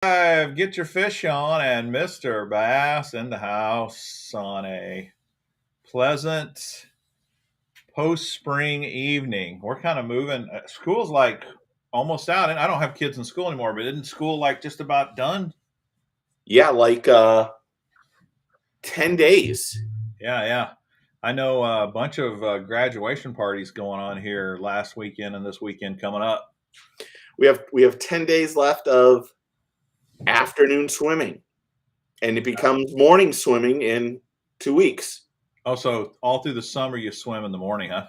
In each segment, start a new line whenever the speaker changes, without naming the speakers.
Get your fish on, and Mr. Bass in the house on a pleasant post-spring evening. We're kind of moving. School's like almost out, and I don't have kids in school anymore. But isn't school like just about done?
Yeah, like 10 days.
Yeah, yeah. I know a bunch of graduation parties going on here last weekend and this weekend coming up.
We have 10 days left of afternoon swimming, and it becomes morning swimming in 2 weeks.
Oh, so all through the summer you swim in the morning, huh?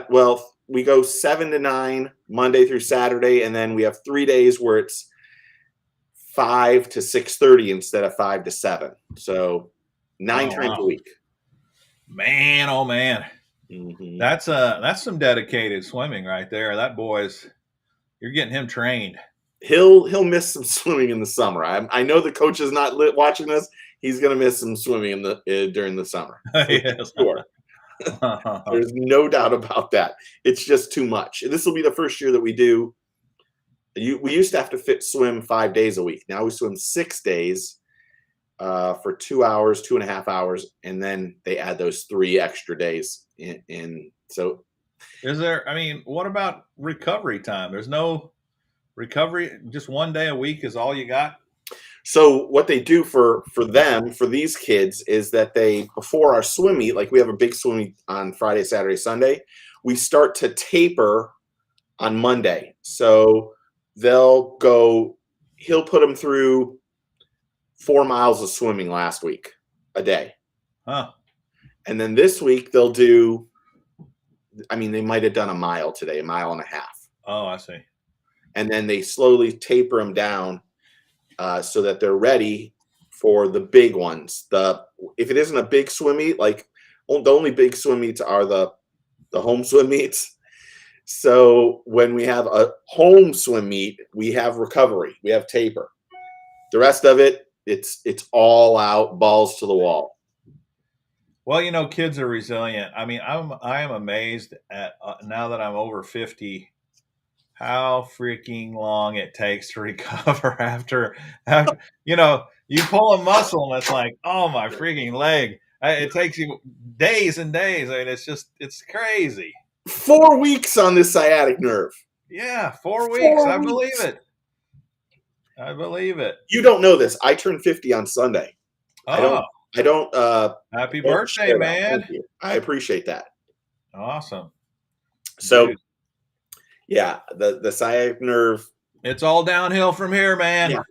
Well, we go 7 to 9 Monday through Saturday, and then we have 3 days where it's 5 to 6:30 instead of 5 to 7. So nine
Oh,
times
wow.
a week.
Man, oh man.
Mm-hmm.
That's some dedicated swimming right there. That boy's you're getting him trained.
He'll miss some swimming in the summer. I know the coach is not watching this. He's going to miss some swimming in the during the summer. For
Yes.
sure. There's no doubt about that. It's just too much. This will be the first year that we do. We used to have to swim 5 days a week. Now we swim 6 days for 2 hours, 2.5 hours, and then they add those 3 extra days in. So,
Is there? I mean, what about recovery time? There's no recovery. Just one day a week is all you got.
so what they do for these kids is that they, before our swim meet, like we have a big swim meet on Friday, Saturday, Sunday, we start to taper on Monday. So they'll go. He'll put them through 4 miles of swimming last week a day.
Huh.
And then this week they'll do, I mean, they might have done a mile today, a mile and a half.
Oh, I see.
And then they slowly taper them down so that they're ready for the big ones. If it isn't a big swim meet, like the only big swim meets are the home swim meets. So when we have a home swim meet, we have recovery, we have taper. The rest of it, it's all out, balls to the wall.
Well, you know, kids are resilient. I mean, I am amazed at now that I'm over 50, how freaking long it takes to recover after you pull a muscle and it's like, oh my freaking leg. It takes you days and days. I mean, it's crazy.
4 weeks on this sciatic nerve.
Yeah, 4 weeks.
4
I believe
weeks.
it. I believe it.
You don't know this. I turned 50 on Sunday. I
Oh,
don't. I don't.
happy
Don't
birthday,
share that.
man.
Thank you. I appreciate that.
Awesome.
So
Dude,
yeah, the sciatic nerve.
it's all downhill from here, man.
Yeah,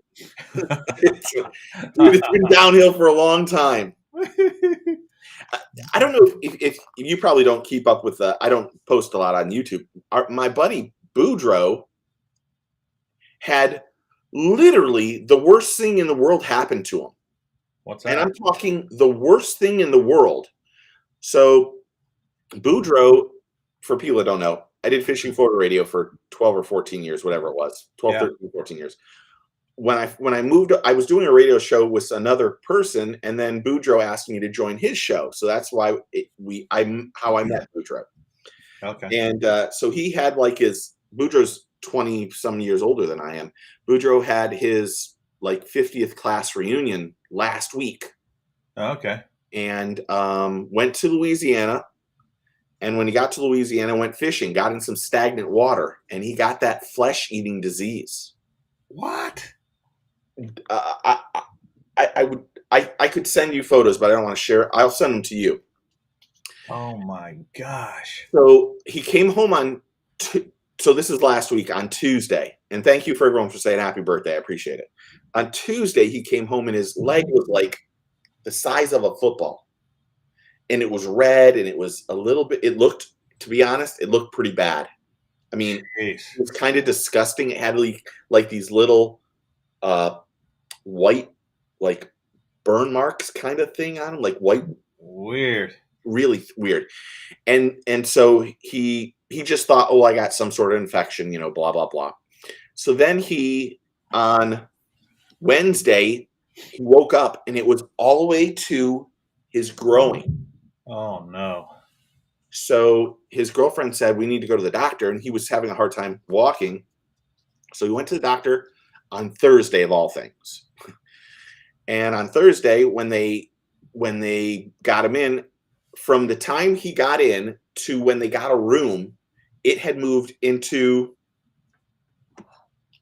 it's been downhill for a long time. I don't know if you probably don't keep up with I don't post a lot on YouTube. My buddy Boudreau had literally the worst thing in the world happen to him.
What's
And
that?
I'm talking the worst thing in the world. So Boudreau, for people that don't know, I did Fishing Florida Radio for 12 or 14 years, whatever it was, 12,
Yeah.
13, 14 years. When I moved, I was doing a radio show with another person, and then Boudreau asked me to join his show. So that's why how I met Boudreau.
Okay.
And so he had like Boudreau's 20 some years older than I am. Boudreau had his like 50th class reunion last week.
Okay.
And went to Louisiana. And when he got to Louisiana, went fishing, got in some stagnant water, and he got that flesh-eating disease.
What?
I could send you photos, but I don't want to share. I'll send them to you.
Oh my gosh.
So he came home so this is last week on Tuesday. And thank you for everyone for saying happy birthday. I appreciate it. On Tuesday, he came home and his leg was like the size of a football. And it was red, and it was a little bit, to be honest, it looked pretty bad. I mean,
Jeez.
it was kind of disgusting. It had like these little white, like burn marks kind of thing on him, like white.
Weird.
Really weird. And so he just thought, oh, I got some sort of infection, blah, blah, blah. So then on Wednesday, he woke up and it was all the way to his groin.
Oh no.
So his girlfriend said, we need to go to the doctor. And he was having a hard time walking. So he went to the doctor on Thursday of all things. And on Thursday, when they got him in, from the time he got in to when they got a room, it had moved into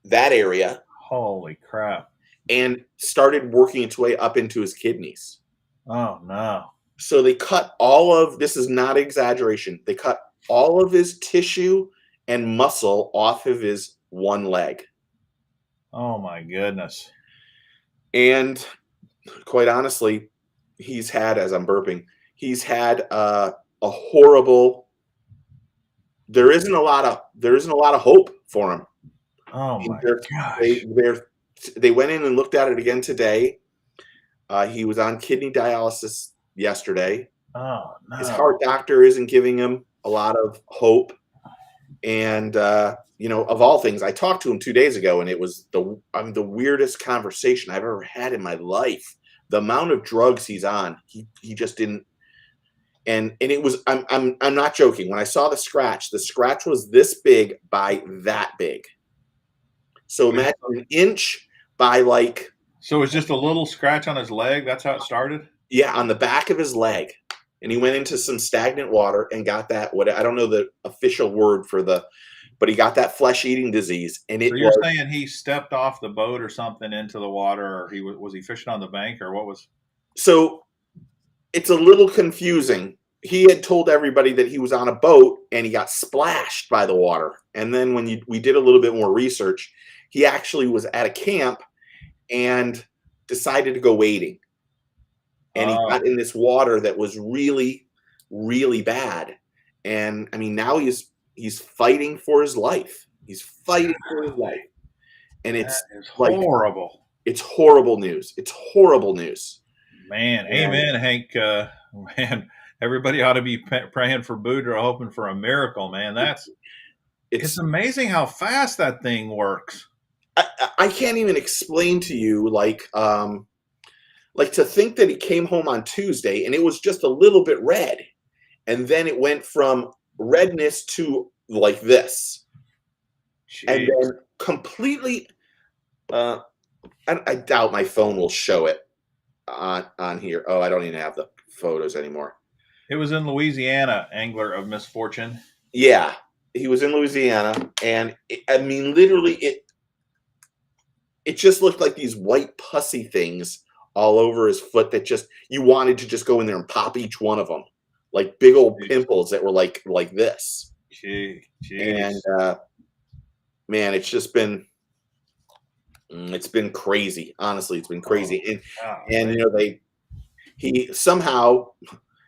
that area
Holy crap.
and started working its way up into his kidneys.
Oh, no.
So they cut all of, this is not exaggeration, they cut all of his tissue and muscle off of his one leg.
Oh, my goodness.
And quite honestly, he's had, as I'm burping, he's had a horrible, there isn't a lot of hope for him.
Oh, my gosh.
They went in and looked at it again today. He was on kidney dialysis yesterday.
Oh, no.
His heart doctor isn't giving him a lot of hope. And, of all things, I talked to him 2 days ago, and it was the weirdest conversation I've ever had in my life. The amount of drugs he's on, he just didn't. And it was, I'm not joking. When I saw the scratch was this big by that big. So imagine an inch by like.
So it's just a little scratch on his leg? That's how it started?
Yeah, on the back of his leg. And he went into some stagnant water and got that, what I don't know the official word for but he got that flesh-eating disease. And
so you're saying he stepped off the boat or something into the water, or was he fishing on the bank, or what was?
So it's a little confusing. He had told everybody that he was on a boat and he got splashed by the water. And then when we did a little bit more research, he actually was at a camp and decided to go wading. And he got in this water that was really, really bad. And I mean, now he's fighting for his life. He's fighting for his life. And it's like
horrible.
It's horrible news. It's horrible news.
Man, amen, Hank. Man, everybody ought to be praying for Boudreau, hoping for a miracle, man. It's amazing how fast that thing works.
I can't even explain to you, like to think that he came home on Tuesday and it was just a little bit red. And then it went from redness to like this. Jeez. And then completely, I doubt my phone will show it on here. Oh, I don't even have the photos anymore.
It was in Louisiana, angler of misfortune.
Yeah, he was in Louisiana. And literally it just looked like these white pussy things all over his foot that just, you wanted to just go in there and pop each one of them, like big old pimples that were like this.
Jeez.
And man, it's just been, it's been crazy. Honestly, it's been crazy. He somehow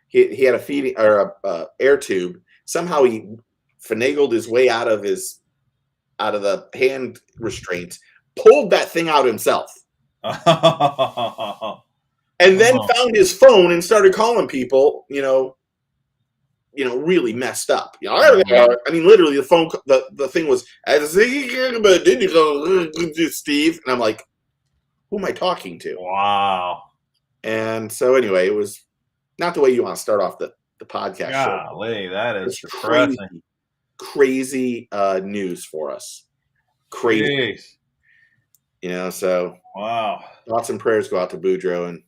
he had a feeding or a air tube. Somehow he finagled his way out of the hand restraints, pulled that thing out himself. And then found his phone and started calling people, really messed up. I mean, literally the phone, the thing was, Steve. And I'm like, who am I talking to?
Wow.
And so anyway, it was not the way you want to start off the podcast.
Golly, that is
crazy news for us. Crazy.
Jeez.
So
wow.
Thoughts and prayers go out to Boudreau, and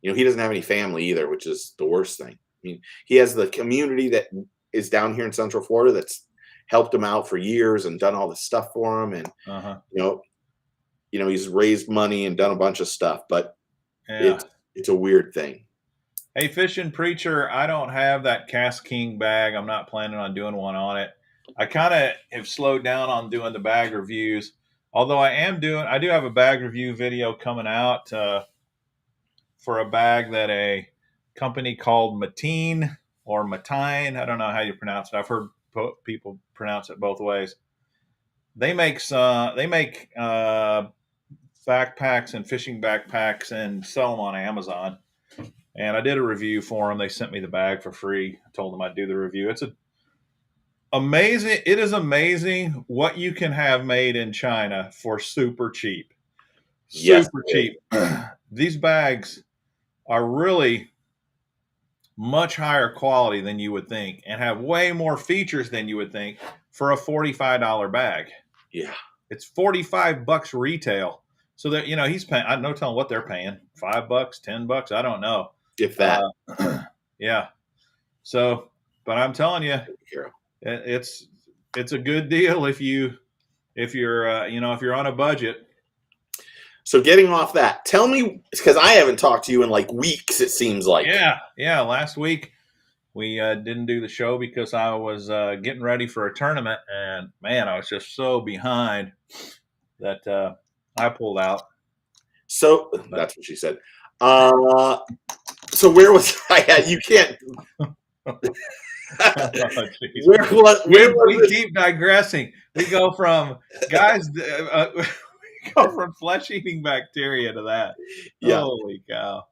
he doesn't have any family either, which is the worst thing. I mean, he has the community that is down here in Central Florida that's helped him out for years and done all this stuff for him, and he's raised money and done a bunch of stuff, but it's a weird thing.
Hey, Fishing Preacher, I don't have that Cast King bag. I'm not planning on doing one on it. I kind of have slowed down on doing the bag reviews. Although I do have a bag review video coming out for a bag that a company called Matine or Matine, I don't know how you pronounce it. I've heard people pronounce it both ways. They make backpacks and fishing backpacks and sell them on Amazon. And I did a review for them. They sent me the bag for free. I told them I'd do the review. It is amazing what you can have made in China for super cheap. Super cheap. These bags are really much higher quality than you would think and have way more features than you would think for a $45 bag.
Yeah.
It's $45 retail. So that he's paying. I no telling what they're paying. $5, $10. I don't know.
If that.
Yeah. So, but I'm telling you, it's a good deal if you're if you're on a budget.
So getting off that, tell me, because I haven't talked to you in like weeks. It seems like.
Yeah. Last week we didn't do the show because I was getting ready for a tournament, and man, I was just so behind that I pulled out.
So that's what she said. So where was I at? You can't.
We keep digressing. We go from guys. We go from flesh-eating bacteria to that. Yeah. Holy cow!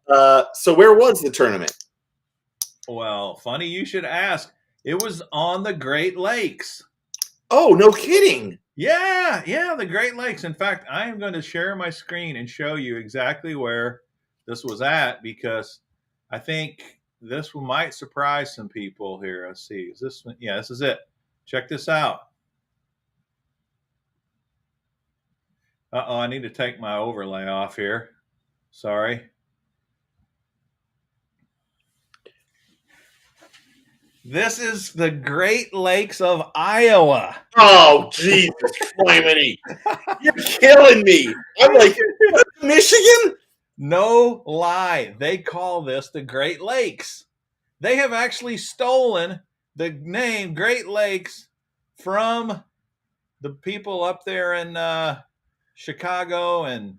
So where was the tournament?
Well, funny you should ask. It was on the Great Lakes.
Oh, no kidding.
Yeah, the Great Lakes. In fact, I am going to share my screen and show you exactly where this was at, because I think this might surprise some people here. Let's see. Is this one? Yeah, this is it. Check this out. Uh-oh, I need to take my overlay off here. Sorry. This is the Great Lakes of Iowa.
Oh, Jesus Criminy. You're killing me. I'm like, Michigan?
No lie. They call this the Great Lakes. They have actually stolen the name Great Lakes from the people up there in Chicago and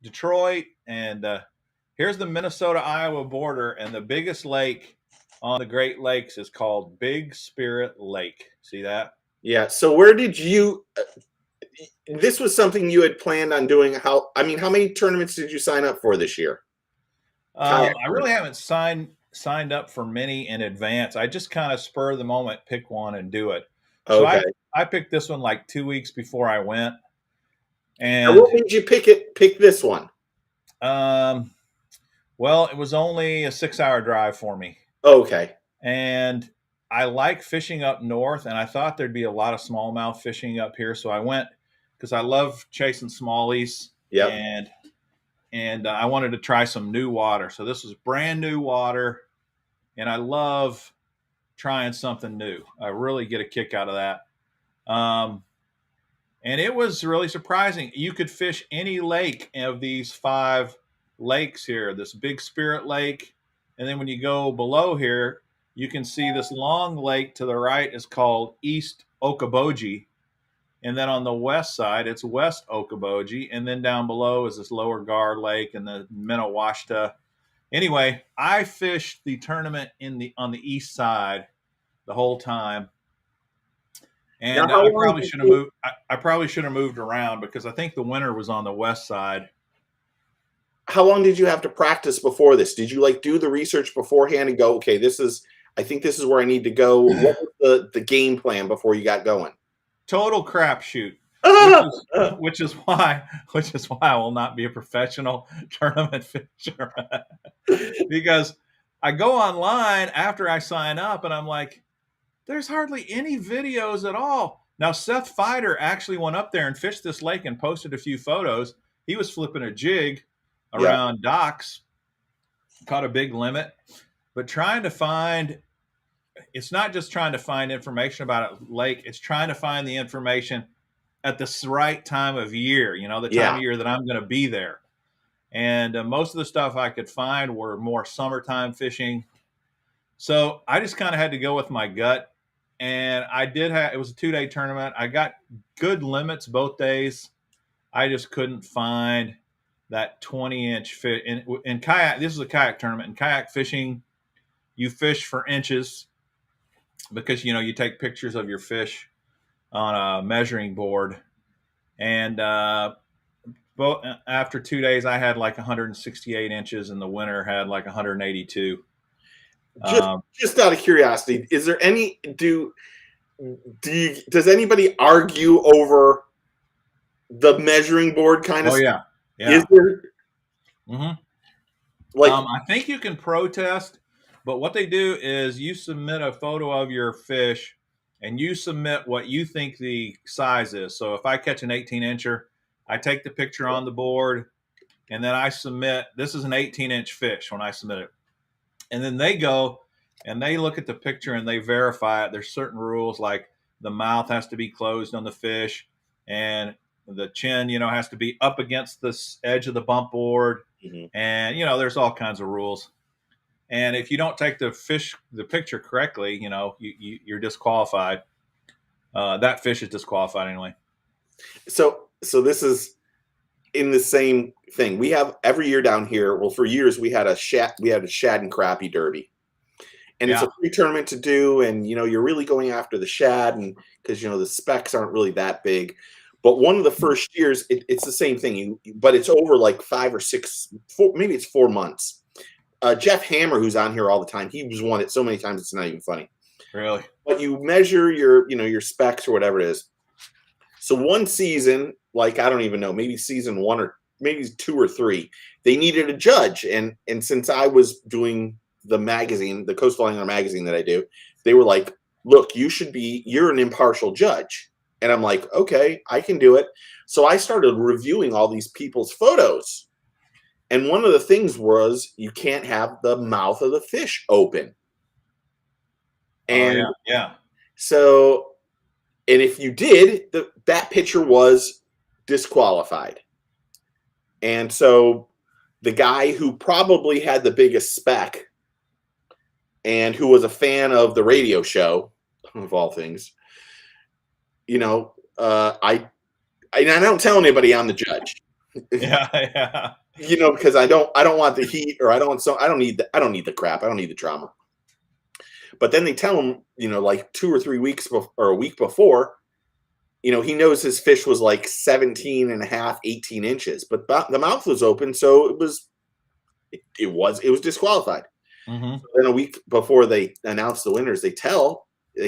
Detroit. And here's the Minnesota-Iowa border, and the biggest lake on the Great Lakes is called Big Spirit Lake. See that?
Yeah. So where did you? This was something you had planned on doing. How many tournaments did you sign up for this year?
I really haven't signed up for many in advance. I just kind of spur of the moment, pick one and do it. So okay. I picked this one like 2 weeks before I went. And
what made you pick this one?
Well, it was only a 6-hour drive for me.
Okay.
And I like fishing up north, and I thought there'd be a lot of smallmouth fishing up here. So I went because I love chasing smallies.
Yeah.
And I wanted to try some new water. So this was brand new water, and I love trying something new. I really get a kick out of that. And it was really surprising. You could fish any lake of these 5 lakes here, this Big Spirit Lake. And then when you go below here, you can see this long lake to the right is called East Okoboji. And then on the west side, it's West Okoboji. And then down below is this Lower Gar Lake and the Minnewaska. Anyway, I fished the tournament on the east side the whole time. And I probably should have moved. I probably should have moved around because I think the winner was on the west side.
How long did you have to practice before this? Did you do the research beforehand and go, okay, I think this is where I need to go? What was the game plan before you got going?
Total crapshoot, which is why I will not be a professional tournament fisher. Because I go online after I sign up and I'm like, there's hardly any videos at all. Now, Seth Fider actually went up there and fished this lake and posted a few photos. He was flipping a jig around docks, caught a big limit, but it's not just trying to find information about a lake. It's trying to find the information at the right time of year, the time of year that I'm going to be there. And most of the stuff I could find were more summertime fishing. So I just kind of had to go with my gut. And it was a 2-day tournament. I got good limits both days. I just couldn't find that 20-inch fish. In kayak, this is a kayak tournament. In kayak fishing, you fish for inches because, you take pictures of your fish on a measuring board. And after 2 days, I had like 168 inches, and the winner had like 182.
Just out of curiosity, is there any does anybody argue over the measuring board kind of?
Oh yeah.
Is there?
Mm-hmm. I think you can protest, but what they do is you submit a photo of your fish, and you submit what you think the size is. So if I catch an 18-incher, I take the picture on the board, and then I submit, this is an 18-inch fish when I submit it. And then they go and they look at the picture and they verify it. There's certain rules, like the mouth has to be closed on the fish, and the chin, has to be up against the edge of the bump board.
Mhm.
And, there's all kinds of rules. And if you don't take the picture correctly, you're disqualified. That fish is disqualified anyway.
So this is in the same thing. We have every year down here. Well, for years we had a shad and crappie derby, and it's a free tournament to do. And you're really going after the shad, and because the specs aren't really that big. But one of the first years, it's the same thing. But it's over like 5 or 6, maybe it's 4 months. Jeff Hammer, who's on here all the time, he's won it so many times it's not even funny.
Really?
But you measure your specs or whatever it is. So one season, like I don't even know, maybe season 1 or maybe 2 or 3, they needed a judge, and since I was doing the magazine, the Coastal Angler magazine that I do, they were like, "Look, you're an impartial judge," and I'm like, "Okay, I can do it." So I started reviewing all these people's photos. And one of the things was you can't have the mouth of the fish open. And
yeah.
So, and if you did, that picture was disqualified. And so the guy who probably had the biggest spec and who was a fan of the radio show, of all things, I don't tell anybody I'm the judge.
Yeah.
Because I don't want the heat, or I don't need the crap. I don't need the drama. But then they tell him, like 2 or 3 weeks or a week before, he knows his fish was like 17 and a half, 18 inches, but the mouth was open. So it was disqualified.
Mm-hmm.
So then a week before they announce the winners, they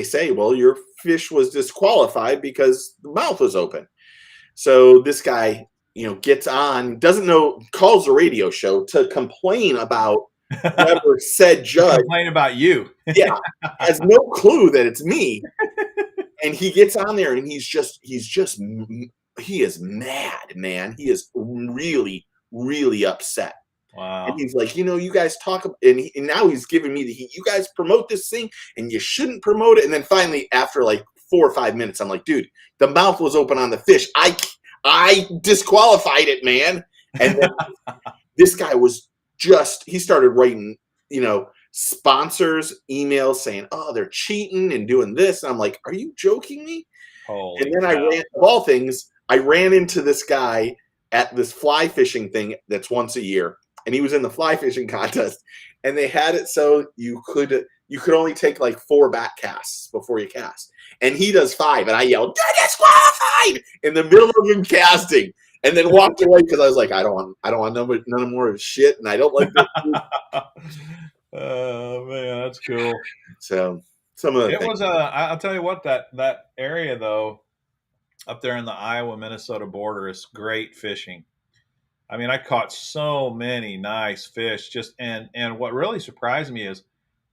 say, well, your fish was disqualified because the mouth was open. So this guy, gets on, calls the radio show to complain about whoever said judge.
Complain about you.
Yeah. Has no clue that it's me. And he gets on there and he is mad, man. He is really, really upset.
Wow.
And he's like, you guys talk, and now he's giving me the heat. You guys promote this thing and you shouldn't promote it. And then finally, after like 4 or 5 minutes, I'm like, dude, the mouth was open on the fish. I disqualified it, man. And then this guy he started writing, sponsors emails saying, oh, they're cheating and doing this. And I'm like, are you joking me?
Holy
and then cow. Of all things, I ran into this guy at this fly fishing thing that's once a year. And he was in the fly fishing contest, and they had it so you could only take like 4 back casts before you cast. And he does 5, and I yelled, "They're disqualified!" in the middle of him casting, and then walked away because I was like, I don't want none more of his shit, and I don't like this.
Oh man, that's cool.
So some of the things.
I'll tell you what, that area though, up there in the Iowa-Minnesota border, is great fishing. I mean, I caught so many nice fish. And what really surprised me is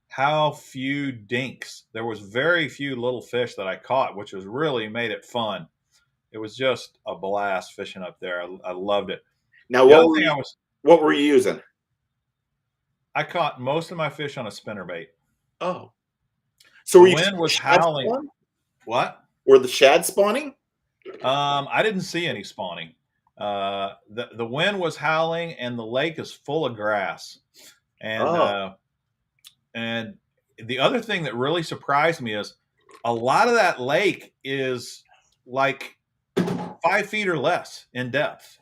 how few dinks. There was very few little fish that I caught, which was really made it fun. It was just a blast fishing up there. I loved it.
Now, what were you using?
I caught most of my fish on a spinnerbait.
Oh, so
the wind was howling.
Spawning?
What?
Were the shad spawning?
I didn't see any spawning. The wind was howling, and the lake is full of grass. And and the other thing that really surprised me is a lot of that lake is like 5 feet or less in depth.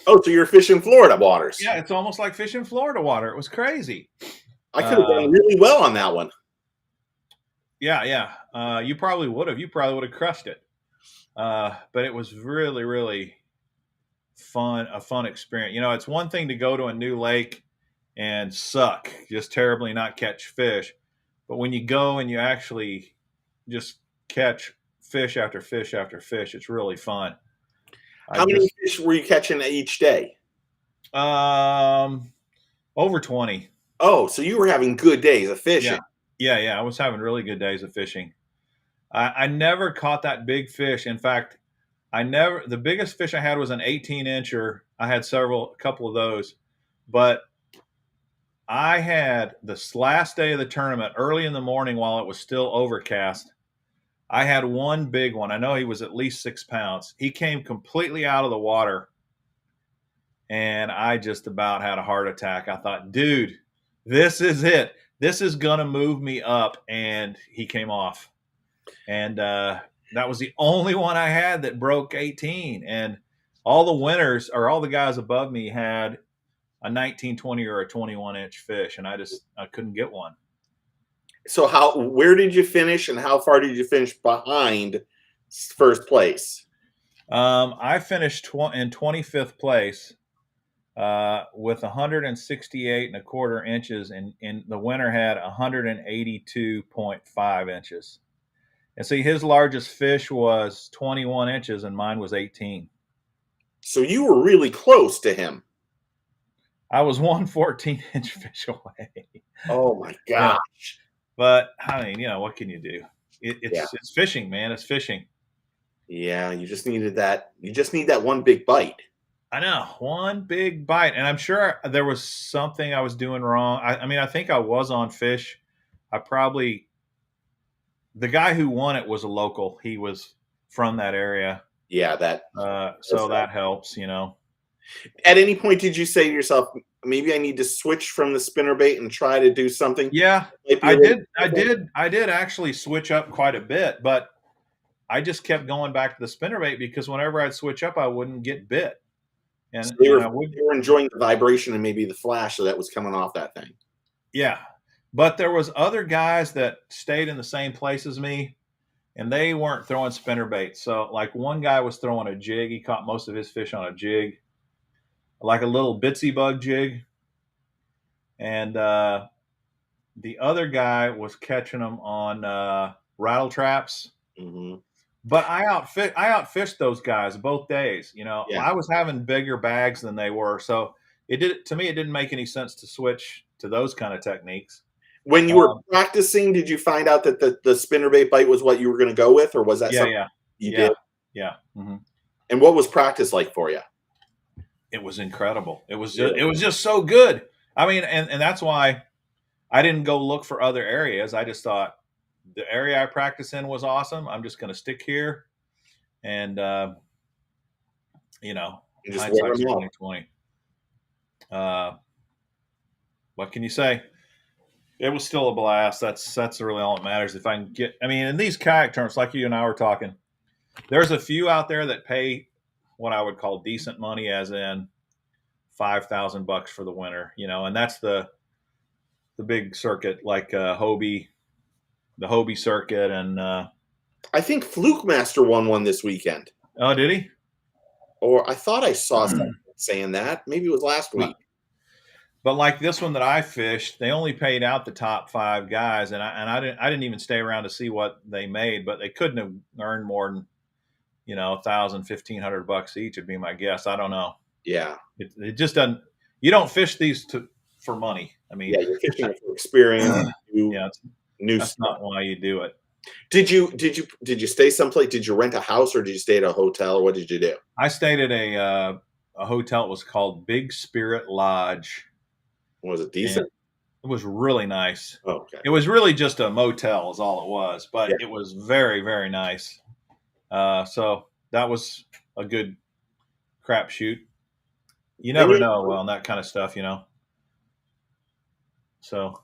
Oh, so you're fishing Florida waters?
Yeah, it's almost like fishing Florida water. It was crazy.
I could have done really well on that one.
Yeah. You probably would have. You probably would have crushed it. But it was really, really a fun experience. It's one thing to go to a new lake and suck, just terribly not catch fish. But when you go and you actually just catch fish after fish after fish, it's really fun.
How many fish were you catching each day?
Over 20.
Oh, so you were having good days of fishing.
Yeah. I was having really good days of fishing. I never caught that big fish. In fact, the biggest fish I had was an 18-incher. I had a couple of those, but I had this last day of the tournament early in the morning while it was still overcast. I had one big one. I know he was at least 6 pounds. He came completely out of the water, and I just about had a heart attack. I thought, dude, this is it. This is going to move me up. And he came off. And that was the only one I had that broke 18. And all the winners, or all the guys above me, had a 19, 20, or a 21-inch fish. And I couldn't get one.
So where did you finish, and how far did you finish behind first place?
I finished in 25th place with 168.25 inches, and the winner had 182.5 inches. And see, his largest fish was 21 inches, and mine was 18.
So you were really close to him.
I was one 14-inch fish away.
Oh my gosh!
Yeah. But I mean, what can you do? It's fishing, man. It's fishing.
Yeah, you just needed that. You just need that one big bite.
I know, one big bite, and I'm sure there was something I was doing wrong. I mean, I think I was on fish. The guy who won it was a local. He was from that area.
Yeah,
so that helps,
At any point, did you say to yourself, maybe I need to switch from the spinnerbait and try to do something?
Yeah, I did. I did actually switch up quite a bit, but I just kept going back to the spinnerbait because whenever I'd switch up, I wouldn't get bit. And
so you were enjoying the vibration and maybe the flash that was coming off that thing.
Yeah, but there was other guys that stayed in the same place as me, and they weren't throwing spinnerbait. So, like, one guy was throwing a jig. He caught most of his fish on a jig, like a little bitsy bug jig. And the other guy was catching them on rattle traps.
Mm-hmm.
But I outfished those guys both days.
Yeah.
I was having bigger bags than they were, so it didn't make any sense to switch to those kind of techniques.
When you were practicing, did you find out that the spinnerbait bite was what you were going to go with, or was that something you did?
Yeah. Mm-hmm.
And what was practice like for you?
It was incredible. It was just so good. I mean, and that's why I didn't go look for other areas. I just thought the area I practice in was awesome. I'm just going to stick here, and hindsight's 2020. What can you say? It was still a blast. That's really all that matters. If I can in these kayak tournaments, like you and I were talking, there's a few out there that pay what I would call decent money, as in $5,000 for the winner, and that's the big circuit, like Hobie, the Hobie circuit, and
I think Fluke Master won one this weekend.
Oh, did he?
Or I thought I saw something saying that. Maybe it was last week.
But like this one that I fished, they only paid out the top 5 guys, and I didn't even stay around to see what they made, but they couldn't have earned more than $1,000, $1,500 each would be my guess. I don't know.
Yeah,
it just doesn't. You don't fish these for money. I mean,
yeah, you're fishing for experience.
That's not why you do it.
Did you stay someplace? Did you rent a house, or did you stay at a hotel, or what did you do?
I stayed at a hotel. It was called Big Spirit Lodge.
Was it decent?
It was really nice.
Oh, okay.
It was really just a motel is all it was, but it was very, very nice. So that was a good crapshoot. You never know on that kind of stuff, So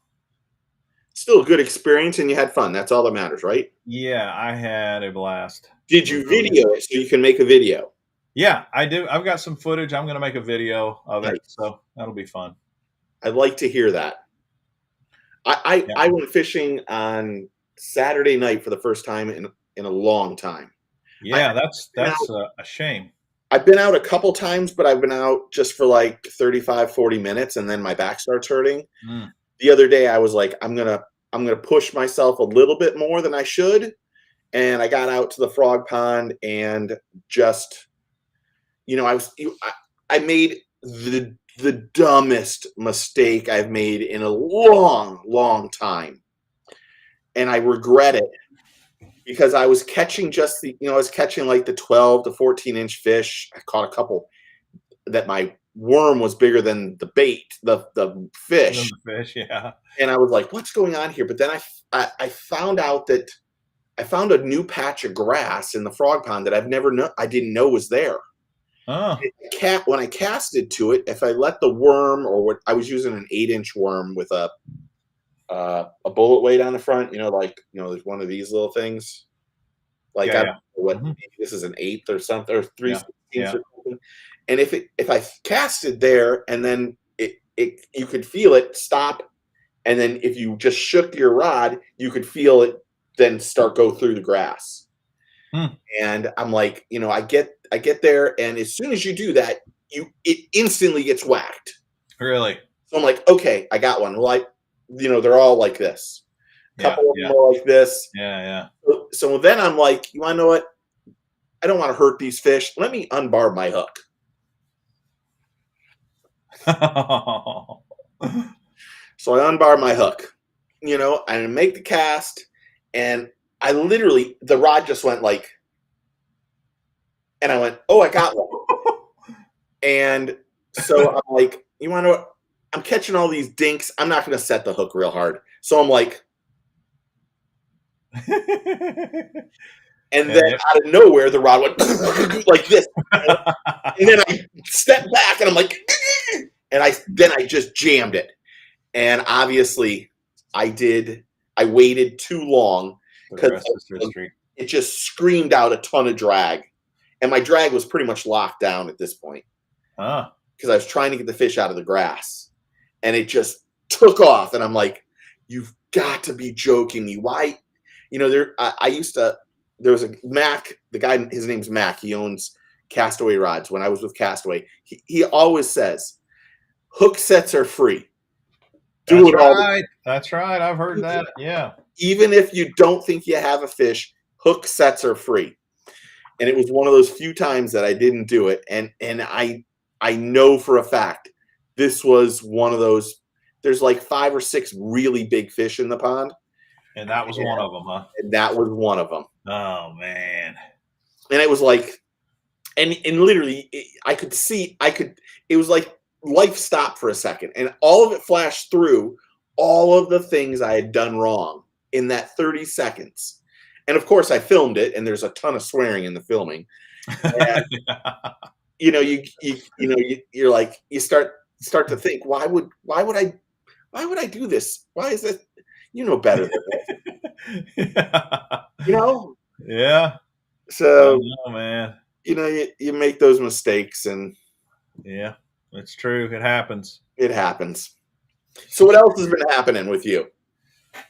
still a good experience, and you had fun. That's all that matters, right?
Yeah, I had a blast.
Did you video it so you can make a video?
Yeah, I do. I've got some footage. I'm going to make a video of it, so that'll be fun.
I'd like to hear that. I went fishing on Saturday night for the first time in a long time.
Yeah, that's a shame.
I've been out a couple times, but I've been out just for like 35, 40 minutes, and then my back starts hurting. The other day I was like, I'm gonna push myself a little bit more than I should. And I got out to the frog pond and just, I made the dumbest mistake I've made in a long, long time. And I regret it. because I was catching just the, I was catching like the 12 to 14-inch fish. I caught a couple that my worm was bigger than the bait, the fish.
The fish, yeah.
And I was like, what's going on here? But then I found out that I found a new patch of grass in the frog pond that I didn't know was there.
Oh.
When I casted to it, if I let the worm, or what I was using an 8-inch worm with a bullet weight on the front, there's one of these little things. Like
Yeah,
I
yeah.
don't know what
Mm-hmm.
this is, an 1/8 or something, or 3/16
Yeah.
or something. And if I casted there and then it you could feel it stop, and then if you just shook your rod, you could feel it then go through the grass. And I'm like, I get there, and as soon as you do that, it instantly gets whacked.
Really?
So I'm like, okay, I got one. Well, they're all like this. A couple of them are like this.
Yeah.
So then I'm like, you want to know what? I don't want to hurt these fish. Let me unbar my hook. So I unbar my hook, and I make the cast, and I literally, the rod just went like, and I went, oh, I got one. And so I'm like, you want to know what? I'm catching all these dinks. I'm not going to set the hook real hard. So I'm like, and then out of nowhere, the rod went like this. And then I stepped back, and I'm like, and I just jammed it. And obviously, I waited too long because it just screamed out a ton of drag. And my drag was pretty much locked down at this point. Because I was trying to get the fish out of the grass. And it just took off. And I'm like, you've got to be joking me. Why? There was a Mac, the guy, his name's Mac. He owns Castaway rods. When I was with Castaway, he always says, hook sets are free.
Do it all. That's right. I've heard that. Yeah.
Even if you don't think you have a fish, hook sets are free. And it was one of those few times that I didn't do it. And I know for a fact this was one of those. There's like 5 or 6 really big fish in the pond.
And that was one of them, huh?
And that was one of them.
Oh, man.
And it was like, and literally, it was like life stopped for a second. And all of it flashed through all of the things I had done wrong in that 30 seconds. And of course, I filmed it, and there's a ton of swearing in the filming. And, you're like, you start to think, why would I do this? Why is it? Better than this.
Yeah.
So,
man.
You make those mistakes, and
yeah, it's true. It happens.
It happens. So, what else has been happening with you?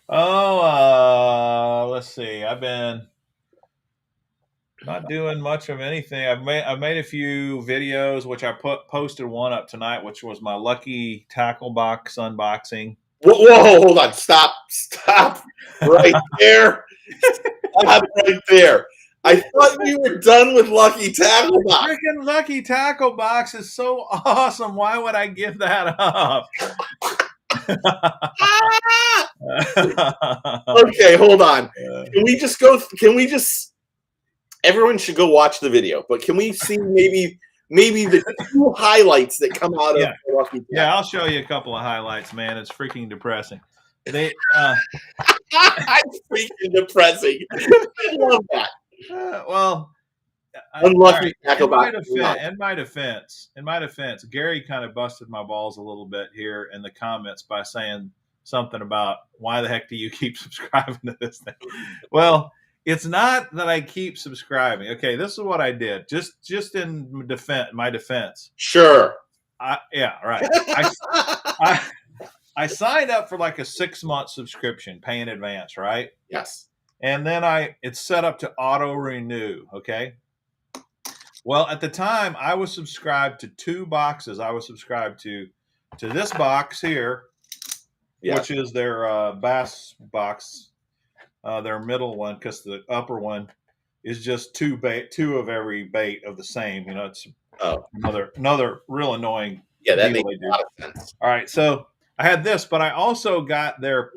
Oh, let's see. I've been not doing much of anything. I've made a few videos, which I posted one up tonight, which was my lucky tackle box unboxing.
Whoa, hold on. Stop right there. Stop right there. I thought you were done with Lucky Tackle Box.
Freaking Lucky Tackle Box is so awesome. Why would I give that up?
Okay, hold on. Can we just everyone should go watch the video, but can we see maybe the 2 highlights that come out of Lucky Tackle?
Yeah, I'll show you a couple of highlights, man. It's freaking depressing. It's
freaking depressing. I love that.
Well,
unlucky tackle box.
In my defense, Gary kind of busted my balls a little bit here in the comments by saying something about why the heck do you keep subscribing to this thing? Well, it's not that I keep subscribing. Okay, this is what I did. Just in my defense.
Sure.
Yeah, right. I signed up for like a 6-month subscription, pay in advance, right?
Yes.
And then it's set up to auto renew. Okay. Well, at the time, I was subscribed to 2 boxes. I was subscribed to this box here, which is their bass box, their middle one, because the upper one is just 2 of every bait of the same. It's another real annoying.
Yeah, that makes a lot of sense.
All right, so I had this, but I also got their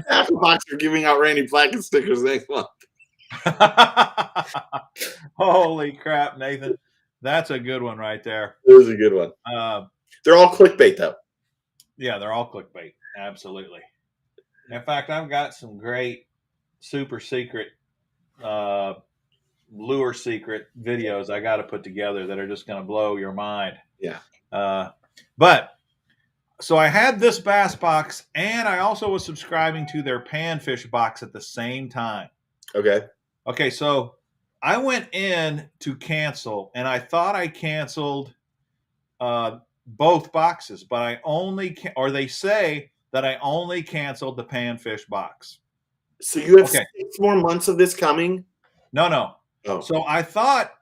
tackle box for giving out Randy Blackett stickers next month.
Holy crap, Nathan. That's a good one right there.
It was a good one. They're all clickbait, though.
Yeah, they're all clickbait. Absolutely. In fact, I've got some great super secret lure secret videos I got to put together that are just going to blow your mind.
Yeah.
But so I had this bass box, and I also was subscribing to their panfish box at the same time.
Okay.
Okay, so I went in to cancel, and I thought I canceled both boxes, but I only or they say that I only canceled the panfish box.
So you have
Okay.
6 more months of this coming?
No.
Oh.
So I thought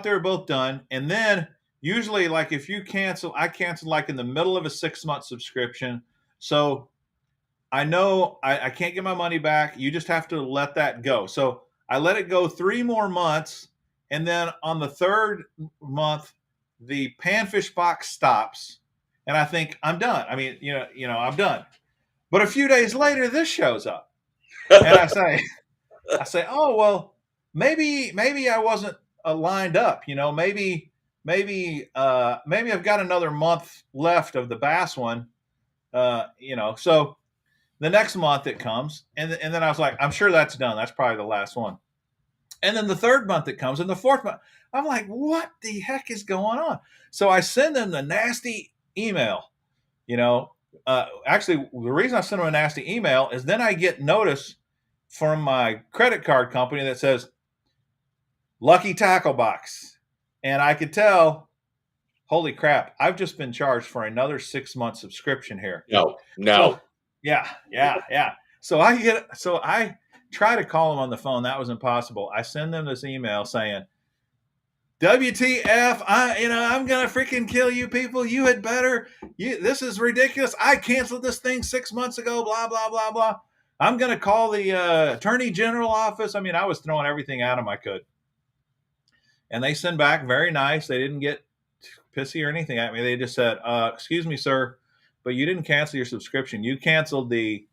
they were both done, and then usually, like if you cancel, I canceled like in the middle of a 6-month subscription. So I know I can't get my money back. You just have to let that go. So I let it go 3 more months, and then on the 3rd month, the panfish box stops, and I think I'm done. I mean, I'm done. But a few days later, this shows up, and I say, oh well, maybe I wasn't lined up. Maybe I've got another month left of the bass one. So the next month it comes, and then I was like, I'm sure that's done. That's probably the last one. And then the 3rd month it comes, and the 4th month, I'm like, what the heck is going on? So I send them the nasty email. Actually, the reason I send them a nasty email is then I get notice from my credit card company that says Lucky Tackle Box, and I could tell, holy crap, I've just been charged for another 6-month subscription here.
No.
So, yeah. So I try to call them on the phone. That was impossible. I send them this email saying, WTF, I'm going to freaking kill you people. You had better. This is ridiculous. I canceled this thing 6 months ago, blah, blah, blah, blah. I'm going to call the Attorney General office. I mean, I was throwing everything at them I could. And they send back very nice. They didn't get pissy or anything at me. They just said, excuse me, sir, but you didn't cancel your subscription. You canceled the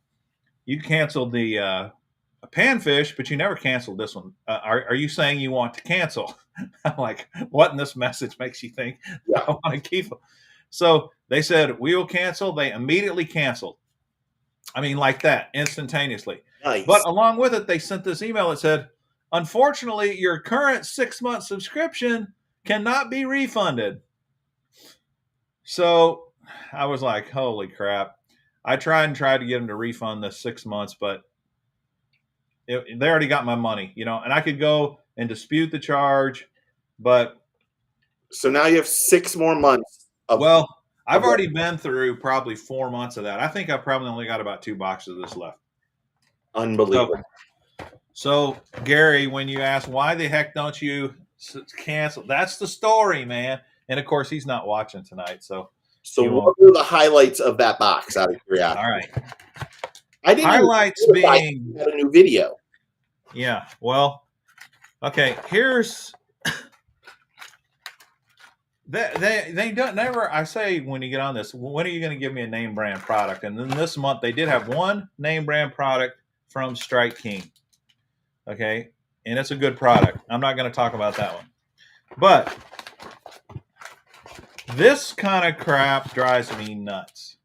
panfish, but you never canceled this one. Are you saying you want to cancel? I'm like, what in this message makes you think I want to keep them? So they said, we will cancel. They immediately canceled. I mean, like that, instantaneously.
Nice.
But along with it, they sent this email that said, unfortunately, your current 6-month subscription cannot be refunded. So I was like, holy crap. I tried to get them to refund the 6 months, but they already got my money, and I could go and dispute the charge, but.
So now you have 6 more months.
I've already been through probably 4 months of that. I think I probably only got about 2 boxes of this left.
Unbelievable.
So Gary, when you ask why the heck don't you cancel, that's the story, man. And of course, he's not watching tonight. So
what were the highlights of that box out of curiosity?
All right.
I didn't
highlights being
had a new video.
Yeah. Well, okay. Here's they don't never. I say when you get on this, when are you going to give me a name brand product? And then this month they did have one name brand product from Strike King. Okay, and it's a good product. I'm not going to talk about that one, but this kind of crap drives me nuts.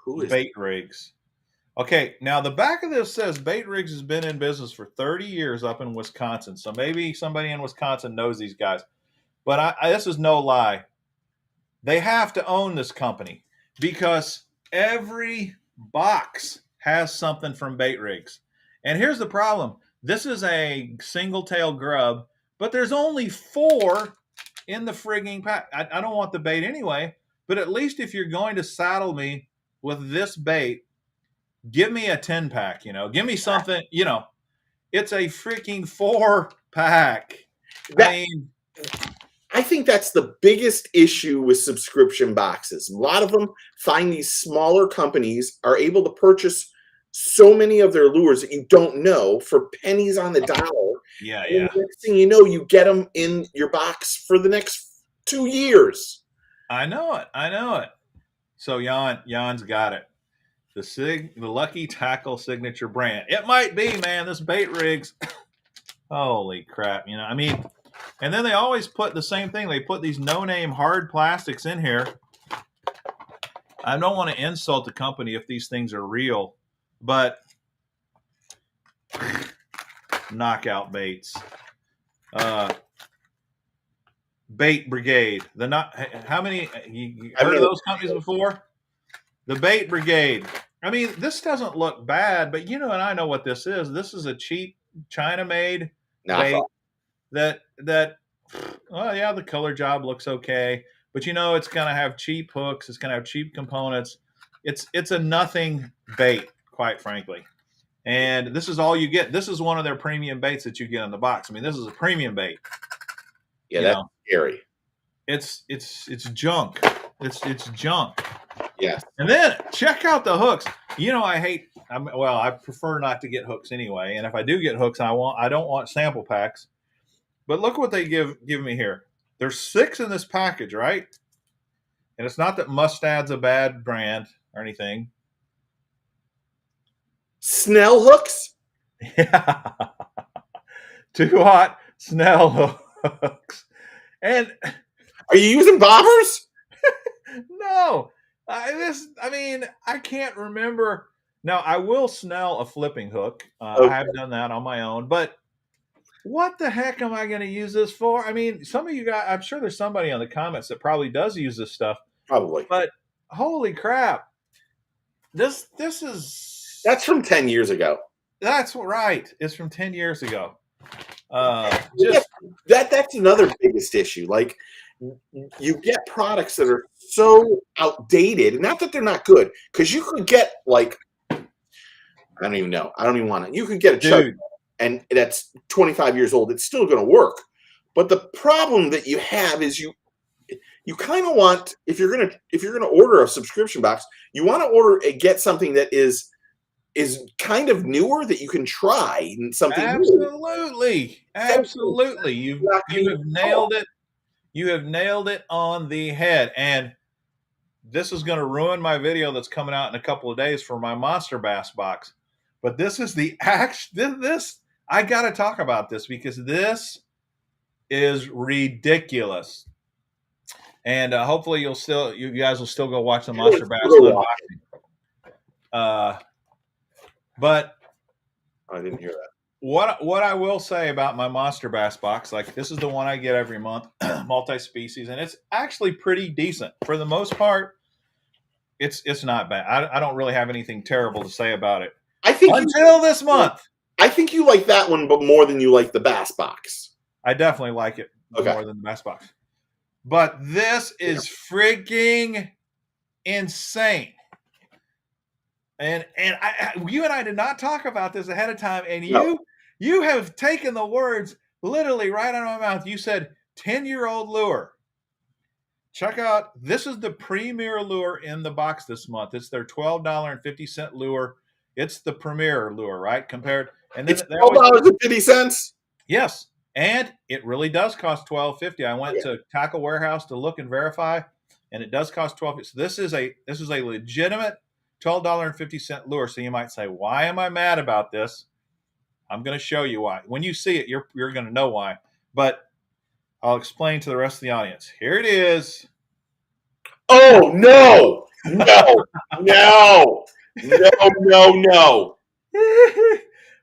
Who is
Bait Rigs? Okay, now the back of this says Bait Rigs has been in business for 30 years up in Wisconsin. So maybe somebody in Wisconsin knows these guys. But this is no lie. They have to own this company because every box has something from Bait Rigs. And here's the problem. This is a single tail grub, but there's only 4 in the frigging pack. I don't want the bait anyway, but at least if you're going to saddle me with this bait, give me a 10-pack, give me something, it's a freaking 4-pack.
I think that's the biggest issue with subscription boxes. A lot of them find these smaller companies are able to purchase so many of their lures that you don't know for pennies on the dollar.
Yeah.
And the next thing you know, you get them in your box for the next 2 years.
I know it. So Jan's got it. The Lucky Tackle signature brand. It might be, man. This bait rigs. Holy crap! You know, I mean, and then they always put the same thing. They put these no-name hard plastics in here. I don't want to insult the company if these things are real, but knockout baits. Bait Brigade. How many you heard of those companies before? The Bait Brigade. I mean, this doesn't look bad, but you know, and I know what this is. This is a cheap China-made bait that well, yeah, the color job looks okay, but you know, it's gonna have cheap hooks. It's gonna have cheap components. It's a nothing bait, quite frankly. And this is all you get. This is one of their premium baits that you get in the box. I mean, this is a premium bait.
Yeah, that's scary.
It's junk. It's junk.
Yeah.
And then check out the hooks. You know, I prefer not to get hooks anyway. And if I do get hooks, I don't want sample packs. But look what they give me here. There's 6 in this package, right? And it's not that Mustad's a bad brand or anything.
Snell hooks?
Yeah. 2 hot Snell hooks. And
are you using bobbers?
No. I can't remember. Now, I will Snell a flipping hook. Okay. I have done that on my own. But what the heck am I going to use this for? I mean, some of you guys, I'm sure there's somebody on the comments that probably does use this stuff.
Probably.
But holy crap. That's
from 10 years ago.
That's right. It's from 10 years ago.
That's another biggest issue. Like, you get products that are so outdated, and not that they're not good, because you could get, like, I don't even know. I don't even want to. You could get a chug, and that's 25 years old. It's still going to work. But the problem that you have is you kind of want, if you're gonna order a subscription box, you want to get something that is kind of newer that you can try and something
absolutely new. Absolutely. You have nailed it. You have nailed it on the head. And this is going to ruin my video that's coming out in a couple of days for my Monster Bass box. But this is I got to talk about this because this is ridiculous. And hopefully you guys will still go watch the Monster Bass unboxing. But
I didn't hear that.
What I will say about my Monster Bass box, like this is the one I get every month, multi-species, and it's actually pretty decent for the most part. It's not bad. I don't really have anything terrible to say about it.
I think
until this month.
I think you like that one, but more than you like the Bass box.
I definitely like it more than the Bass box. But this is freaking insane. And you and I did not talk about this ahead of time, and you have taken the words literally right out of my mouth. You said 10-year-old lure. Check out, this is the premier lure in the box this month. It's their $12.50 lure. It's the premier lure, right? And then
it's $12.50.
Yes, and it really does cost $12.50. I went to Tackle Warehouse to look and verify, and it does cost $12.50. So this is a legitimate $12.50 lure. So you might say, why am I mad about this? I'm going to show you why. When you see it, you're going to know why. But I'll explain to the rest of the audience. Here it is.
Oh, no. No.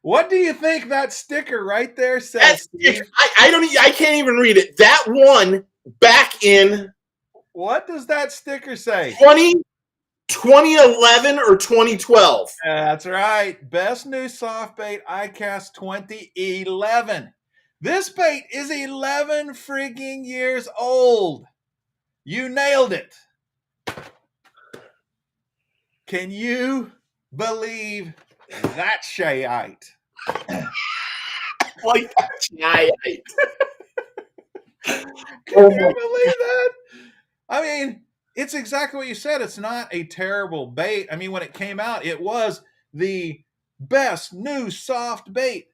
What do you think that sticker right there says?
I can't even read it. That one back in.
What does that sticker say?
2011 or 2012.
That's right. Best new soft bait ICAST 2011. This bait is 11 frigging years old. You nailed it. Can you believe that shayite?
Like that shayite.
Can you believe that? I mean, it's exactly what you said. It's not a terrible bait. I mean, when it came out, it was the best new soft bait.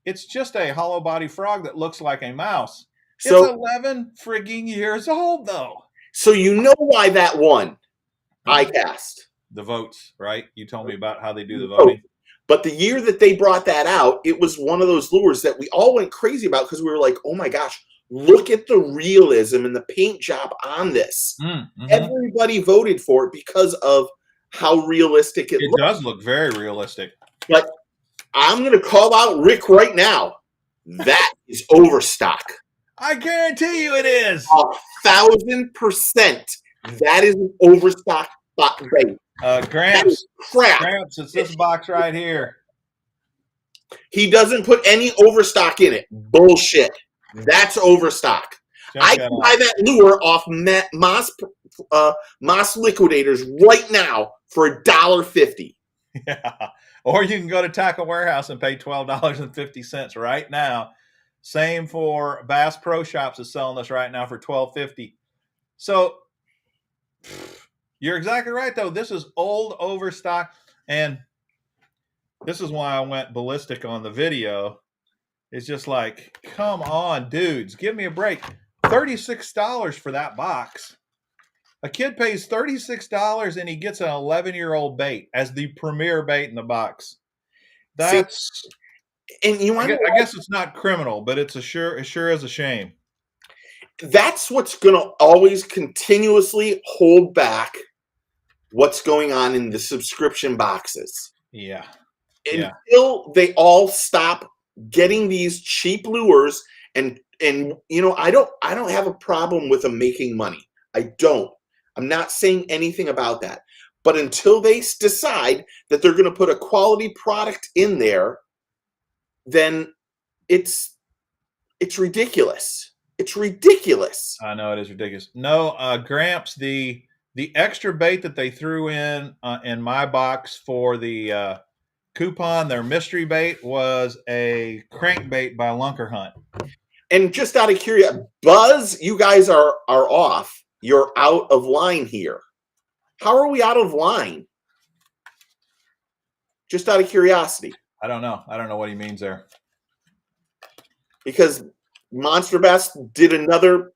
It's just a hollow body frog that looks like a mouse. So, it's 11 frigging years old, though.
So you know why that won ICAST.
the votes, right? You told me about how they do the
Oh,
voting.
but the year that they brought that out, it was one of those lures that we all went crazy about because we were like, oh my gosh, look at the realism and the paint job on this.
Mm-hmm.
Everybody voted for it because of how realistic it
It
looked.
does look very realistic.
But I'm going to call out Rick right now. That is overstock.
I guarantee you it is.
1,000%. That is an overstock bait.
Gramps,
Crap.
Gramps, it's this box right here.
He doesn't put any overstock in it. Bullshit. That's overstock. I can buy that lure off Moss Liquidators right now for $1.50.
Yeah. Or you can go to Tackle Warehouse and pay $12.50 right now. Same for Bass Pro Shops is selling this right now for $12.50. So you're exactly right, though. This is old overstock, and this is why I went ballistic on the video. It's just like, come on, dudes, give me a break. $36 for that box. A kid pays $36 and he gets an 11-year-old bait as the premier bait in the box. That's
and you want
I guess it's not criminal, but it sure is a shame.
That's what's going to always continuously hold back what's going on in the subscription boxes.
Yeah.
Until they all stop getting these cheap lures and you know, I don't have a problem with them making money. I don't. I'm not saying anything about that. But until they decide that they're going to put a quality product in there, then it's ridiculous. It's ridiculous.
I know it is ridiculous. No, Gramps, the extra bait that they threw in my box for the coupon, their mystery bait, was a crankbait by Lunker Hunt.
And just out of curiosity, Buzz, you guys are off. You're out of line here. How are we out of line? Just out of curiosity.
I don't know. I don't know what he means there.
Because Monster Bass did another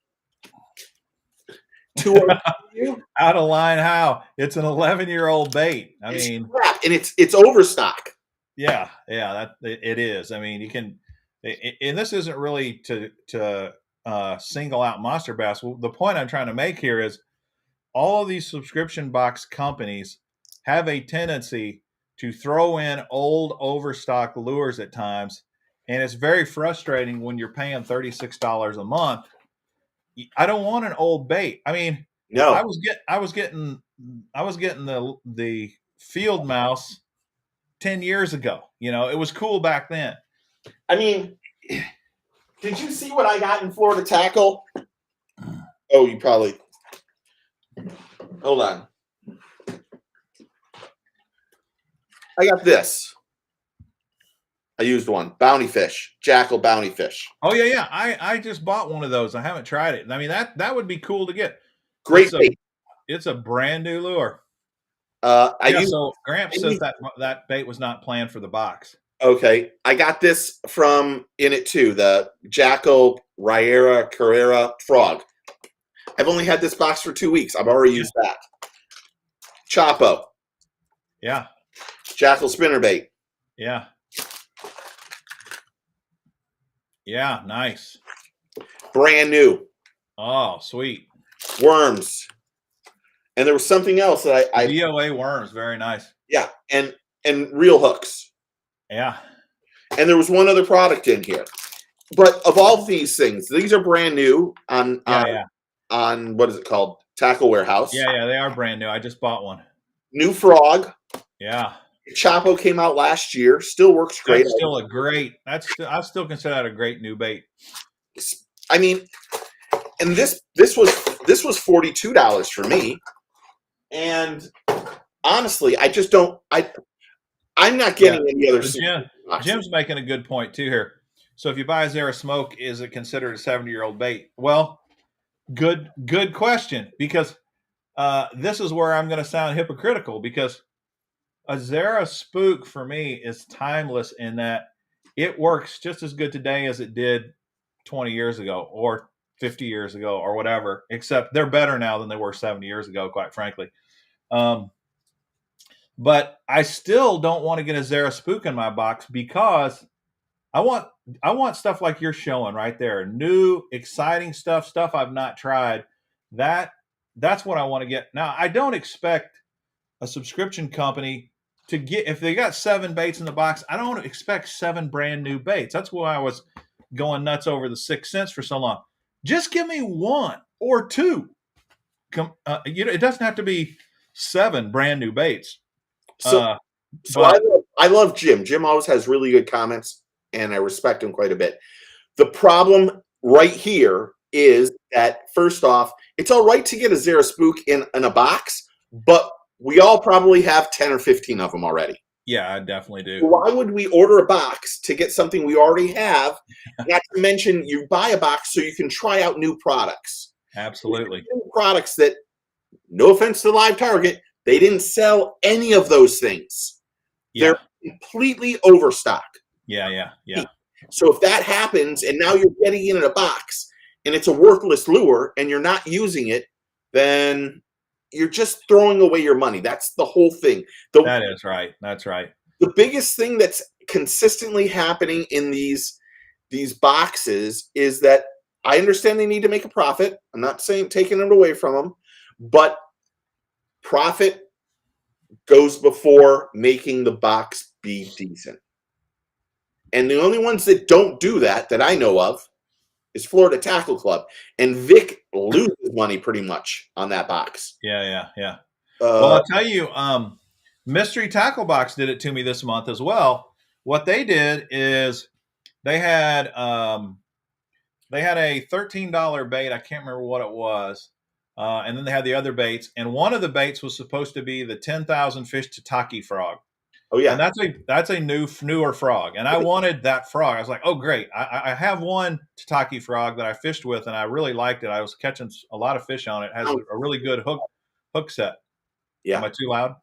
2
out of line how? It's an 11-year-old bait. I mean,
crap, and it's overstock.
Yeah, it is. I mean, you can, and this isn't really to single out Monster Bass. The point I'm trying to make here is all of these subscription box companies have a tendency to throw in old overstock lures at times, and it's very frustrating when you're paying $36 a month. I don't want an old bait. I mean,
no,
I was getting the field mouse 10 years ago. You know, it was cool back then.
I mean, did you see what I got in Florida Tackle? Oh, you probably. Hold on. I got this. I used one. Bounty fish. Jackal bounty fish.
Oh, yeah. I just bought one of those. I haven't tried it. I mean, that would be cool to get.
Great bait.
It's a brand new lure.
So
Gramps says that bait was not planned for the box.
Okay. I got this from In It Too, the Jackal Riera Carrera frog. I've only had this box for 2 weeks. I've already used that. Chapo.
Yeah.
Jackal spinnerbait.
Yeah. Yeah, nice.
Brand new.
Oh, sweet.
Worms. And there was something else that I
VOA worms, very nice.
Yeah, and reel hooks.
Yeah.
And there was one other product in here. But of all these things, these are brand new on what is it called? Tackle Warehouse.
Yeah, they are brand new. I just bought one.
New frog.
Yeah.
Chapo came out last year. Still works great.
That's still I still consider that a great new bait.
I mean, and this was $42 for me. And honestly, I just don't. I'm not getting any other.
Jim's making a good point too here. So if you buy a Zara Smoke, is it considered a 70-year-old bait? Well, good question, because this is where I'm going to sound hypocritical, because a Zara Spook for me is timeless in that it works just as good today as it did 20 years ago or 50 years ago or whatever, except they're better now than they were 70 years ago, quite frankly. But I still don't want to get a Zara Spook in my box because I want I want stuff like you're showing right there, new, exciting stuff I've not tried. That that's what I want to get. Now, I don't expect a subscription company to get if they got 7 baits in the box. I don't expect 7 brand new baits. That's why I was going nuts over the 6 cents for so long. Just give me 1 or 2. It doesn't have to be 7 brand new baits.
So
Uh,
so
but
I love Jim. Jim always has really good comments, and I respect him quite a bit. The problem right here is that first off, it's all right to get a Zara Spook in a box, but we all probably have 10 or 15 of them already.
yeah, I definitely do.
Why would we order a box to get something we already have? Not to mention, you buy a box so you can try out new products.
Absolutely.
New products that, no offense to Live Target, they didn't sell any of those things.
Yeah.
They're completely overstocked.
Yeah.
So if that happens and now you're getting it in a box and it's a worthless lure and you're not using it, then you're just throwing away your money. That's the whole thing.
That is right. That's right.
The biggest thing that's consistently happening in these boxes is that I understand they need to make a profit. I'm not saying taking it away from them, but profit goes before making the box be decent. And the only ones that don't do that I know of is Florida Tackle Club. And Vic loses money pretty much on that box.
Yeah. Well, I'll tell you, Mystery Tackle Box did it to me this month as well. What they did is they had a $13 bait. I can't remember what it was. And then they had the other baits. And one of the baits was supposed to be the 10,000 fish Tataki frog.
Oh yeah,
and that's a newer frog, and I wanted that frog. I was like, oh great, I have one Tataki frog that I fished with, and I really liked it. I was catching a lot of fish on it. It has a really good hook set.
yeah.
Am I too loud?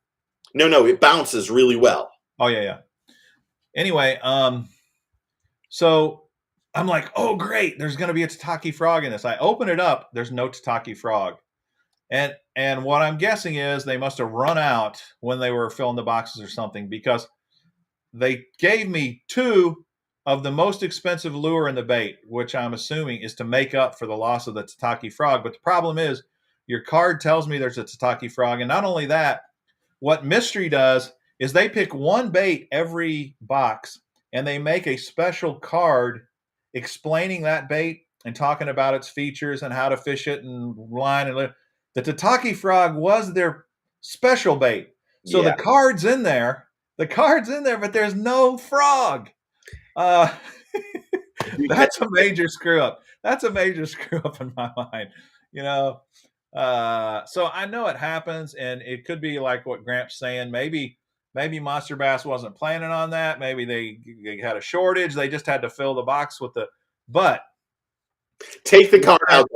No, it bounces really well.
Oh yeah. Anyway, so I'm like, oh great, there's going to be a Tataki frog in this. I open it up, there's no Tataki frog, and what I'm guessing is they must have run out when they were filling the boxes or something, because they gave me 2 of the most expensive lure in the bait, which I'm assuming is to make up for the loss of the Tataki frog. But the problem is your card tells me there's a Tataki frog. And not only that, what Mystery does is they pick one bait every box and they make a special card explaining that bait and talking about its features and how to fish it and line and the Tataki frog was their special bait. So
Yeah.
the card's in there. But there's no frog. That's a major screw up. That's a major screw up in my mind. So I know it happens, and it could be like what Gramps saying. Maybe Monster Bass wasn't planning on that. Maybe they had a shortage. They just had to fill the box with the. But
take the card out.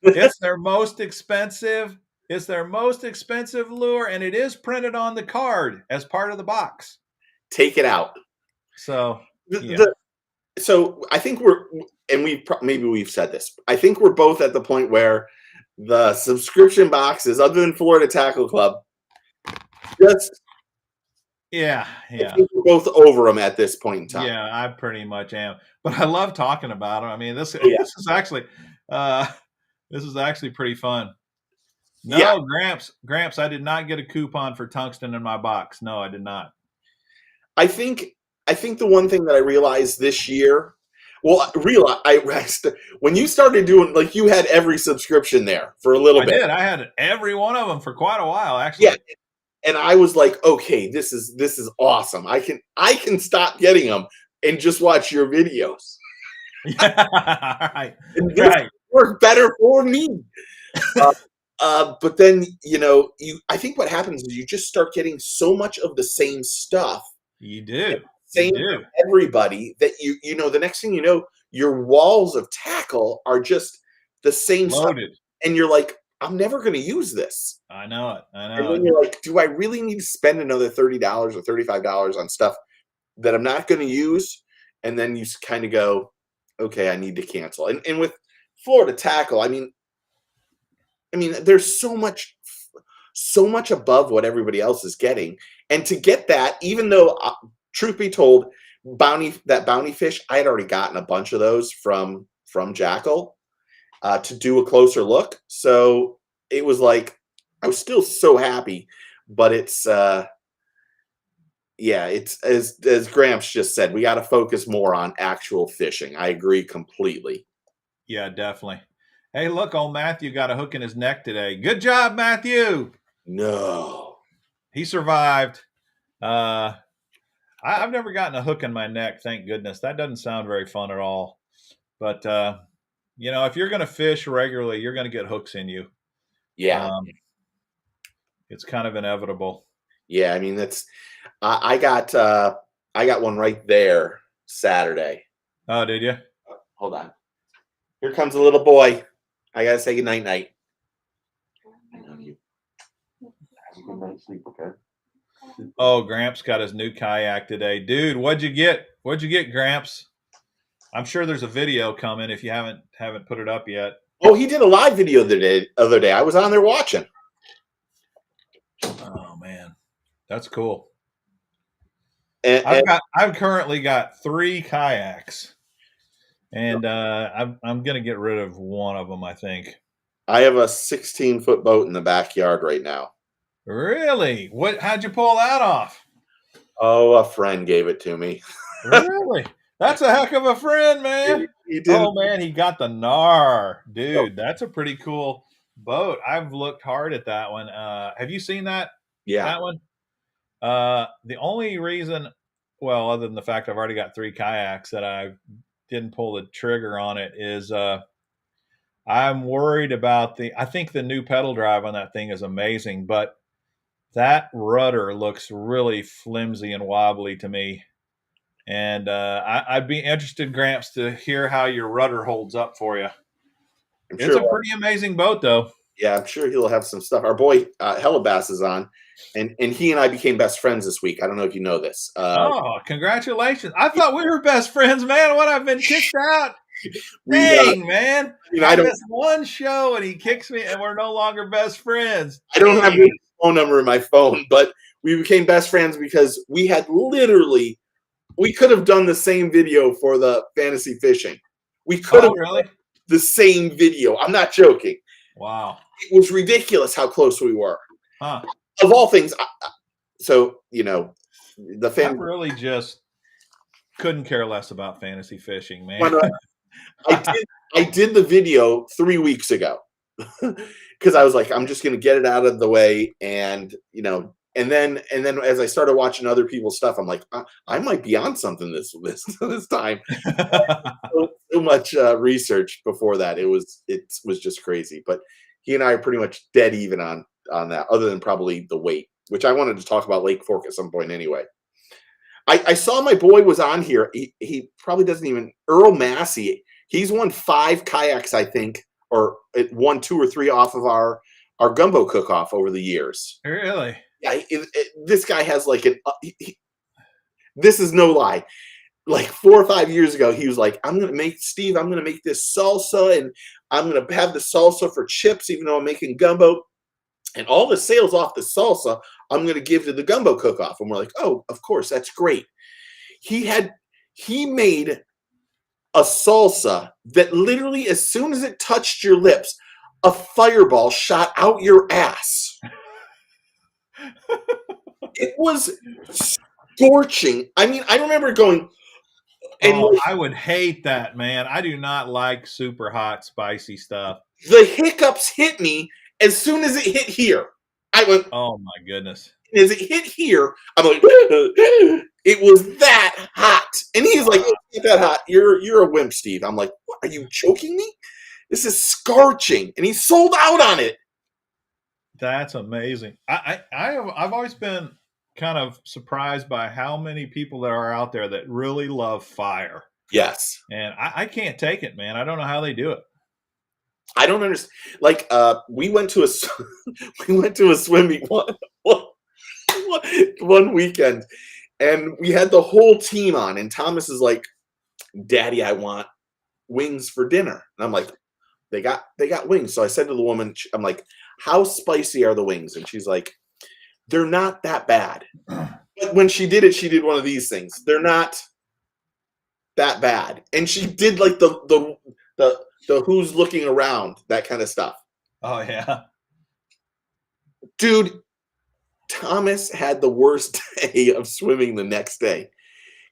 It's their most expensive. It's their most expensive lure, and it is printed on the card as part of the box.
Take it out.
So, yeah.
So I think maybe we've said this. I think we're both at the point where the subscription boxes, other than Florida Tackle Club, just
yeah.
I think we're both over them at this point in time.
Yeah, I pretty much am. But I love talking about them. I mean, this is actually pretty fun. No, yeah. Gramps, I did not get a coupon for tungsten in my box. No, I did not.
I think the one thing that I realized this year, when you started doing, like, you had every subscription there for a little bit.
I did. I had every one of them for quite a while, actually.
Yeah, and I was like, okay, this is awesome. I can stop getting them and just watch your videos.
Yeah, right.
Right. Work better for me. But then, I think what happens is you just start getting so much of the same stuff.
You do.
Same for everybody that the next thing you know, your walls of tackle are just the same
loaded
stuff. And you're like, I'm never going to use this.
I know it.
And then you're like, do I really need to spend another $30 or $35 on stuff that I'm not going to use? And then you kind of go, okay, I need to cancel. And with Florida Tackle, I mean, there's so much so much above what everybody else is getting. And to get that, even though, truth be told, bounty fish, I had already gotten a bunch of those from Jackal to do a closer look. So it was like, I was still so happy, but it's yeah, it's as Gramps just said, we got to focus more on actual fishing. I agree completely.
Yeah, definitely. Hey, look, old Matthew got a hook in his neck today. Good job, Matthew.
No.
He survived. I've never gotten a hook in my neck, thank goodness. That doesn't sound very fun at all. But, if you're going to fish regularly, you're going to get hooks in you.
Yeah.
It's kind of inevitable.
Yeah, I mean, that's I got one right there Saturday.
Oh, did you?
Hold on. Here comes a little boy. I gotta say goodnight night. I love you. Have a good night's sleep, okay?
Oh, Gramps got his new kayak today. Dude, what'd you get? What'd you get, Gramps? I'm sure there's a video coming if you haven't put it up yet.
Oh, he did a live video the other day. I was on there watching.
Oh man, that's cool.
And
I've currently got 3 kayaks, and I'm gonna get rid of one of them. I think.
I have a 16-foot boat in the backyard right now.
Really? What? How'd you pull that off?
Oh, a friend gave it to me.
Really? That's a heck of a friend, man.
He did.
Oh man, he got the gnar, dude. That's a pretty cool boat. I've looked hard at that one. Have you seen that?
Yeah.
That one. The only reason, well, other than the fact I've already got 3 kayaks that I didn't pull the trigger on it, is I'm worried about I think the new pedal drive on that thing is amazing, but that rudder looks really flimsy and wobbly to me. And I'd be interested, Gramps, to hear how your rudder holds up for you. It's a pretty amazing boat, though.
Yeah, I'm sure he'll have some stuff. Our boy Hellabass is on, and he and I became best friends this week. I don't know if you know this.
Oh, congratulations. I thought we were best friends, man. What, I've been kicked out? Dang, man. I missed one show, and he kicks me, and we're no longer best friends.
I don't have his phone number in my phone, but we became best friends because we had we could have done the same video for the fantasy fishing. We could have
really?
The same video. I'm not joking.
Wow.
It was ridiculous how close we were.
Huh.
Of all things, so, the
I really just couldn't care less about fantasy fishing, man.
I did the video 3 weeks ago because I was like, I'm just going to get it out of the way. And, and then as I started watching other people's stuff, I'm like, I might be on something this time. so much research before that. It was just crazy. But he and I are pretty much dead even on that, other than probably the weight, which I wanted to talk about Lake Fork at some point anyway. I saw my boy was on here. He probably doesn't even, Earl Massey. He's won 5 kayaks, I think, or won 2 or 3 off of our gumbo cook-off over the years.
Really?
Yeah, this guy has like this is no lie. Like 4 or 5 years ago, he was like, I'm going to make this salsa, and I'm going to have the salsa for chips, even though I'm making gumbo. And all the sales off the salsa, I'm going to give to the gumbo cook-off. And we're like, oh, of course, that's great. He made a salsa that literally, as soon as it touched your lips, a fireball shot out your ass. It was scorching. I mean, I remember going.
I would hate that, man. I do not like super hot, spicy stuff.
The hiccups hit me as soon as it hit here. I went,
oh my goodness.
As it hit here, I'm like, it was that hot. And he's like, it's not that hot. You're a wimp, Steve. I'm like, what, are you joking me? This is scorching. And he sold out on it.
That's amazing. I've always been kind of surprised by how many people there are out there that really love fire.
Yes.
And I can't take it, man. I don't know how they do it.
I don't understand. Like, we went to a swim meet one weekend, and we had the whole team on, and Thomas is like, Daddy, I want wings for dinner. And I'm like, they got wings. So I said to the woman, I'm like, how spicy are the wings? And she's like, they're not that bad. But when she did it, she did one of these things. They're not that bad. And she did like the who's looking around, that kind of stuff.
Oh yeah.
Dude, Thomas had the worst day of swimming the next day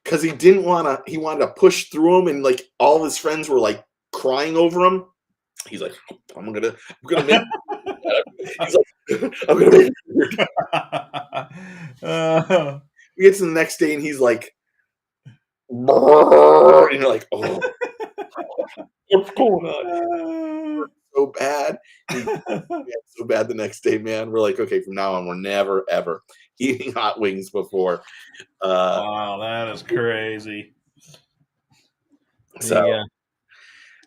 because he wanted to push through them, and like all of his friends were like crying over him. He's like, I'm gonna make he's like, I'm gonna make it. He gets to the next day and he's like, and you're like, oh, what's going on? So bad. He so bad the next day, man. We're like, okay, from now on, we're never ever eating hot wings before.
Wow, that is crazy.
So,
Yeah.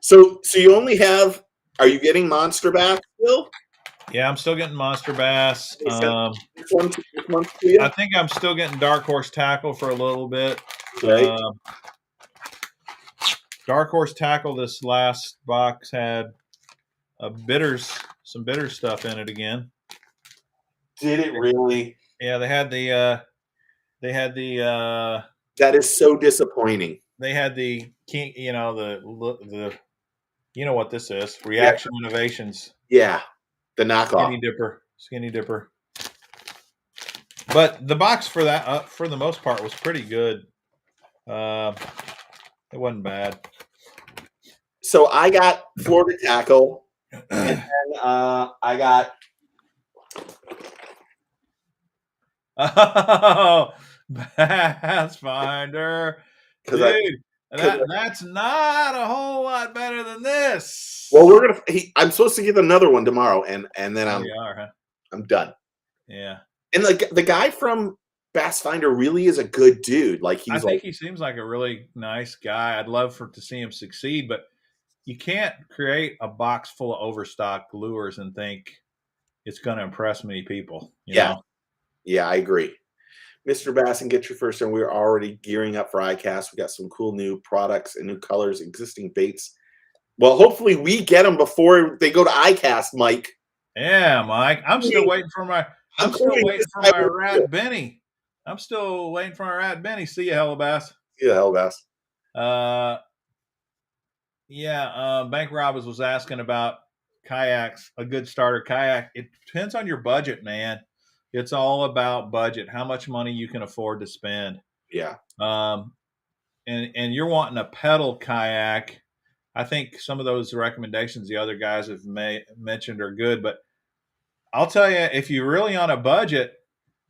so you only have. Are you getting monster back still?
Yeah, I'm still getting monster bass.
This month to you?
I think I'm still getting dark horse tackle for a little bit.
Okay.
Dark horse tackle. This last box had some bitter stuff in it again.
Did it really?
Yeah, they had the.
That is so disappointing.
They had the king. You know the. You know what this is? Reaction Innovations.
Yeah, the knockoff.
Skinny dipper. But the box for that, for the most part, was pretty good. It wasn't bad.
So I got Florida tackle, and then I got.
Oh, Bass Finder. Dude, that's not a whole lot better than this.
Well, I'm supposed to get another one tomorrow, and then I'm done.
Yeah.
And like the guy from Bass Finder really is a good dude. Like
I think he seems like a really nice guy. I'd love to see him succeed, but you can't create a box full of overstocked lures and think it's going to impress many people. You know?
Yeah, I agree. Mr. Bass and Get Your First Turn, we're already gearing up for iCast. We got some cool new products and new colors, existing baits. Well, hopefully we get them before they go to iCast, Mike.
Yeah, Mike. I'm still waiting for my rat Benny. I'm still waiting for my rat Benny. See you, Hellabass.
See you, Hellabass.
Bank Robbins was asking about kayaks, a good starter kayak. It depends on your budget, man. It's all about budget, how much money you can afford to spend.
Yeah.
And you're wanting a pedal kayak. I think some of those recommendations the other guys have mentioned are good, but I'll tell you, if you're really on a budget,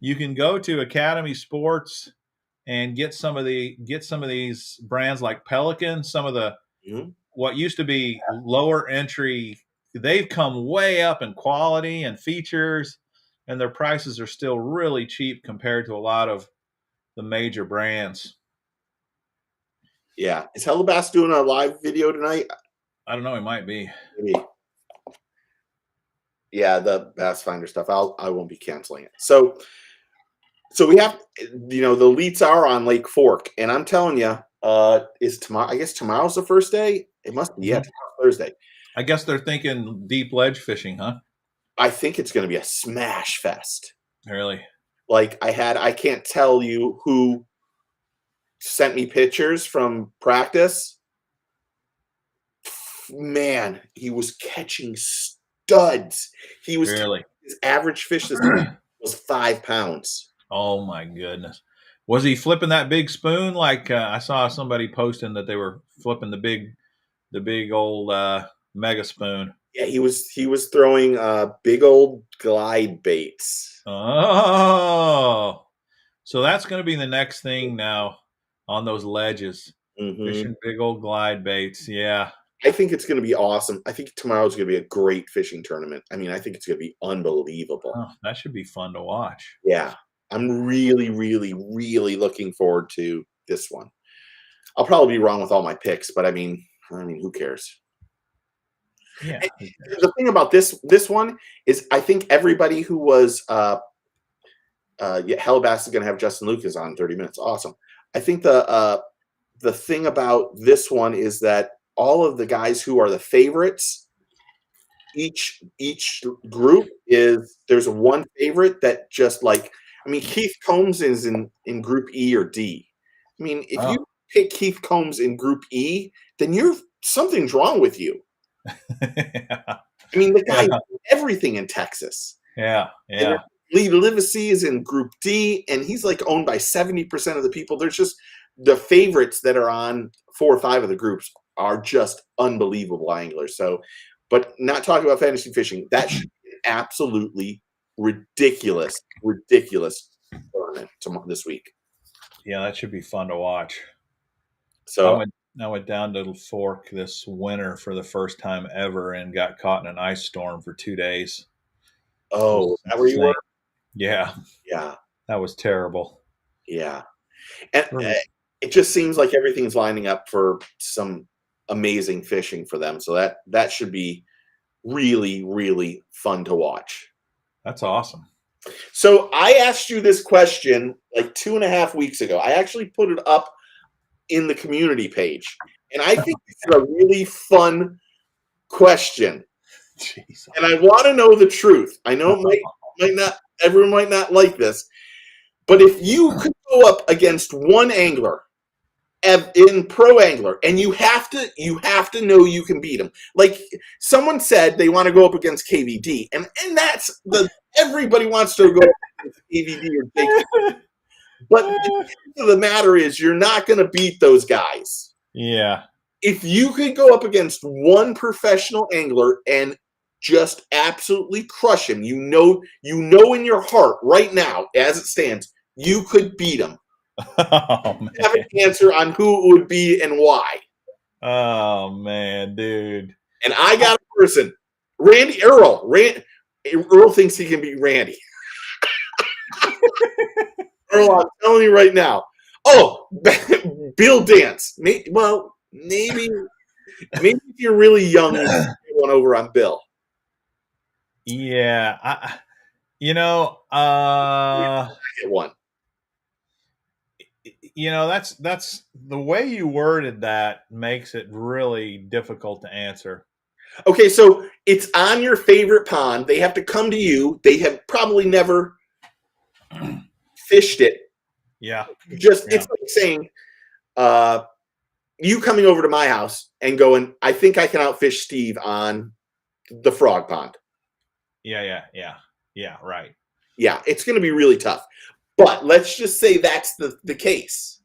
you can go to Academy Sports and get some of these brands like Pelican, some of the what used to be lower entry. They've come way up in quality and features, and their prices are still really cheap compared to a lot of the major brands.
Yeah. Is Hellabass doing a live video tonight?
I don't know. He might be.
Maybe. Yeah, the Bass Finder stuff. I won't be canceling it. So we have, the elites are on Lake Fork, and I'm telling you, is tomorrow? I guess tomorrow's the first day. It must be. Yeah, tomorrow's Thursday.
I guess they're thinking deep ledge fishing, huh?
I think it's going to be a smash fest.
Really?
Like I can't tell you who sent me pictures from practice. Man, he was catching studs. He was
really
his average fish this was 5 pounds.
Oh my goodness! Was he flipping that big spoon? Like I saw somebody posting that they were flipping the big old mega spoon.
Yeah, he was throwing big old glide baits.
Oh, so that's going to be the next thing now on those ledges. Fishing big old glide baits. Yeah.
I think it's going to be awesome. I think tomorrow's going to be a great fishing tournament. I mean, I think it's going to be unbelievable.
Oh, that should be fun to watch.
Yeah. I'm really, really, really looking forward to this one. I'll probably be wrong with all my picks, but I mean, who cares?
Yeah.
The thing about this one is I think everybody who was Hellabass is going to have Justin Lucas on 30 minutes. Awesome. I think the thing about this one is that all of the guys who are the favorites each group there's one favorite that just like, I mean, Keith Combs is in group E or D. I mean, if you
Oh.
pick Keith Combs in group E, then something's wrong with you.
Yeah.
I mean, the guy did everything in Texas.
Yeah.
And
Yeah.
Lee Livesey is in group D, and he's like owned by 70% of the people. There's just the favorites that are on 4 or 5 of the groups are just unbelievable anglers. So, but not talking about fantasy fishing, that should be an absolutely ridiculous tournament this week.
Yeah, that should be fun to watch.
So
I went down to the Fork this winter for the first time ever and got caught in an ice storm for 2 days.
is that where you were?
Yeah,
Yeah.
that was terrible.
Yeah. And it just seems like everything's lining up for some amazing fishing for them. So that should be really, really fun to watch.
That's awesome.
So I asked you this question like 2.5 weeks ago. I actually put it up in the community page. And I think it's a really fun question.
Jeez.
And I want to know the truth. I know it might not, everyone might not like this, but if you could go up against one angler in pro angler, and you have to know you can beat him. Like someone said, they want to go up against KVD, and that's everybody wants to go up against KVD or Jake. But the truth of the matter is, you're not going to beat those guys.
Yeah.
If you could go up against one professional angler and just absolutely crush him, you know in your heart right now, as it stands, you could beat him.
Oh, man.
Have an answer on who it would be and why.
Oh, man, dude.
And I got a person, Randy Earl. Earl thinks he can beat Randy. Earl, I'm telling you right now. Oh, Bill Dance. Well, maybe if you're really young, you can get one over on Bill.
Yeah,
Get one.
That's the way you worded that makes it really difficult to answer.
Okay, so it's on your favorite pond. They have to come to you. They have probably never fished it.
Yeah.
It's like saying, you coming over to my house and going, I think I can outfish Steve on the frog pond.
Yeah, right.
Yeah, it's going to be really tough. But let's just say that's the case.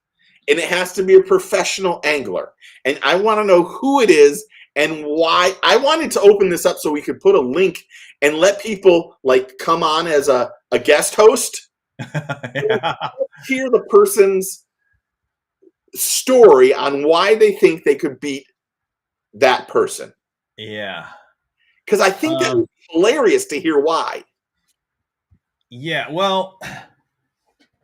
And it has to be a professional angler. And I want to know who it is and why. I wanted to open this up so we could put a link and let people like come on as a guest host.
Yeah.
Hear the person's story on why they think they could beat that person.
Yeah.
Because I think that would be hilarious to hear why.
Yeah, well,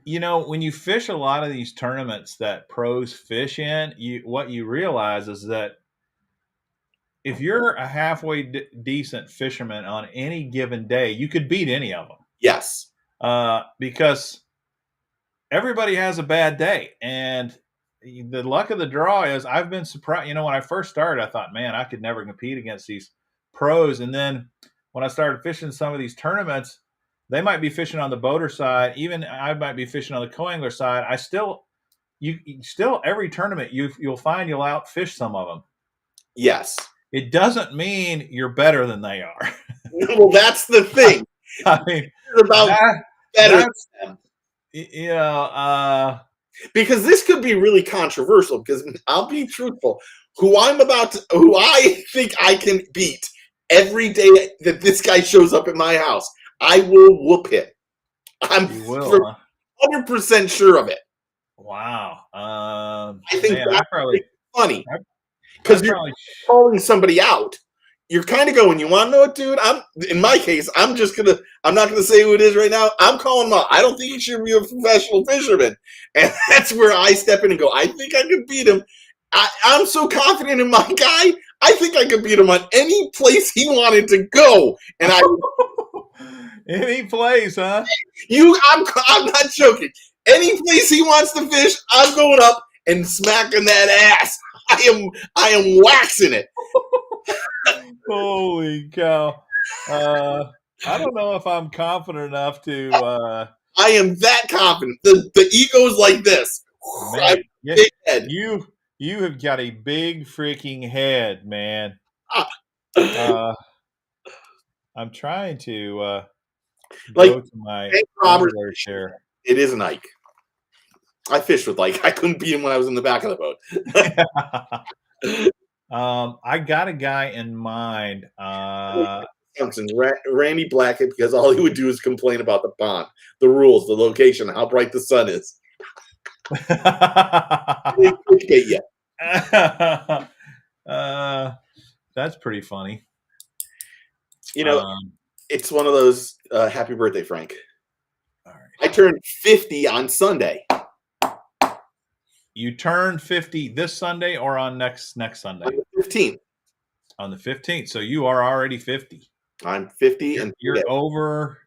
when you fish a lot of these tournaments that pros fish in, what you realize is that if you're a halfway decent fisherman on any given day, you could beat any of them.
Yes.
Because everybody has a bad day. And the luck of the draw is I've been surprised. When I first started, I thought, man, I could never compete against these pros. And then when I started fishing some of these tournaments, they might be fishing on the boater side. Even I might be fishing on the co-angler side. You every tournament you'll find you'll outfish some of them.
Yes.
It doesn't mean you're better than they are.
Well, that's the thing.
I mean,
it's about better than
them.
Because this could be really controversial. Because I'll be truthful, who I think I can beat every day that this guy shows up at my house, I will whoop him. I'm 100% sure of it.
Wow.
I think that's probably funny. Because you're calling somebody out. You're kind of going, you want to know what, dude? In my case, I'm not going to say who it is right now. I'm calling him out. I don't think he should be a professional fisherman. And that's where I step in and go, I think I could beat him. I'm so confident in my guy. I think I could beat him on any place he wanted to go. And
any place, huh?
I'm not joking. Any place he wants to fish, I'm going up and smacking that ass. I am waxing it.
Holy cow. I don't know if I'm confident enough to
I am that confident. The ego's like this. I have
man,
a
yeah,
big head.
you have got a big freaking head, man.
Ah.
Uh I'm trying to
Like
go to my
Hank Roberts,
anglers here.
it is an Ike. I fished with Ike. I couldn't beat him when I was in the back of the boat.
I got a guy in mind.
Thompson, Randy Blackett, because all he would do is complain about the pond, the rules, the location, how bright the sun is. They get you.
That's pretty funny.
You know, it's one of those happy birthday, Frank.
All right.
I turned 50 on Sunday.
You turn 50 this Sunday or on next Sunday?
On the 15th.
On the 15th. So you are already 50.
I'm 50 and
you're over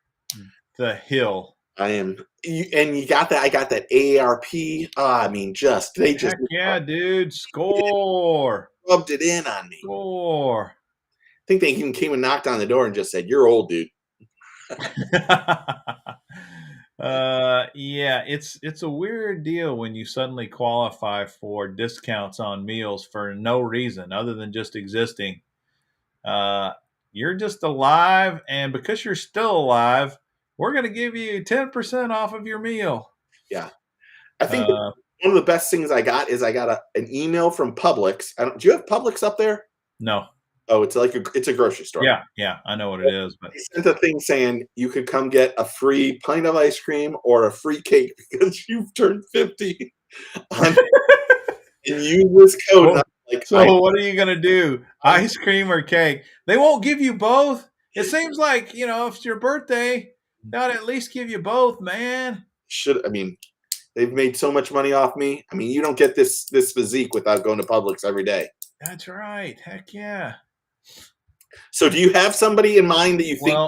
the hill.
I am, and you got that. I got that AARP. I mean, they just
heck yeah, dude, score,
rubbed it in on me.
Score.
I think they even came and knocked on the door and just said, "You're old, dude."
Yeah, it's a weird deal when you suddenly qualify for discounts on meals for no reason other than just existing. You're just alive, and because you're still alive, we're going to give you 10% off of your meal.
Yeah, I think one of the best things I got is I got an email from Publix. Do you have Publix up there?
No.
Oh, it's like it's a grocery store.
Yeah, I know what it is. But
they sent a thing saying you could come get a free pint of ice cream or a free cake because you've turned 50. And use this code.
Well, so what are you gonna do? Ice cream or cake? They won't give you both. It seems like, if it's your birthday, they'll at least give you both, man.
They've made so much money off me. I mean, you don't get this physique without going to Publix every day.
That's right. Heck yeah.
So do you have somebody in mind that you think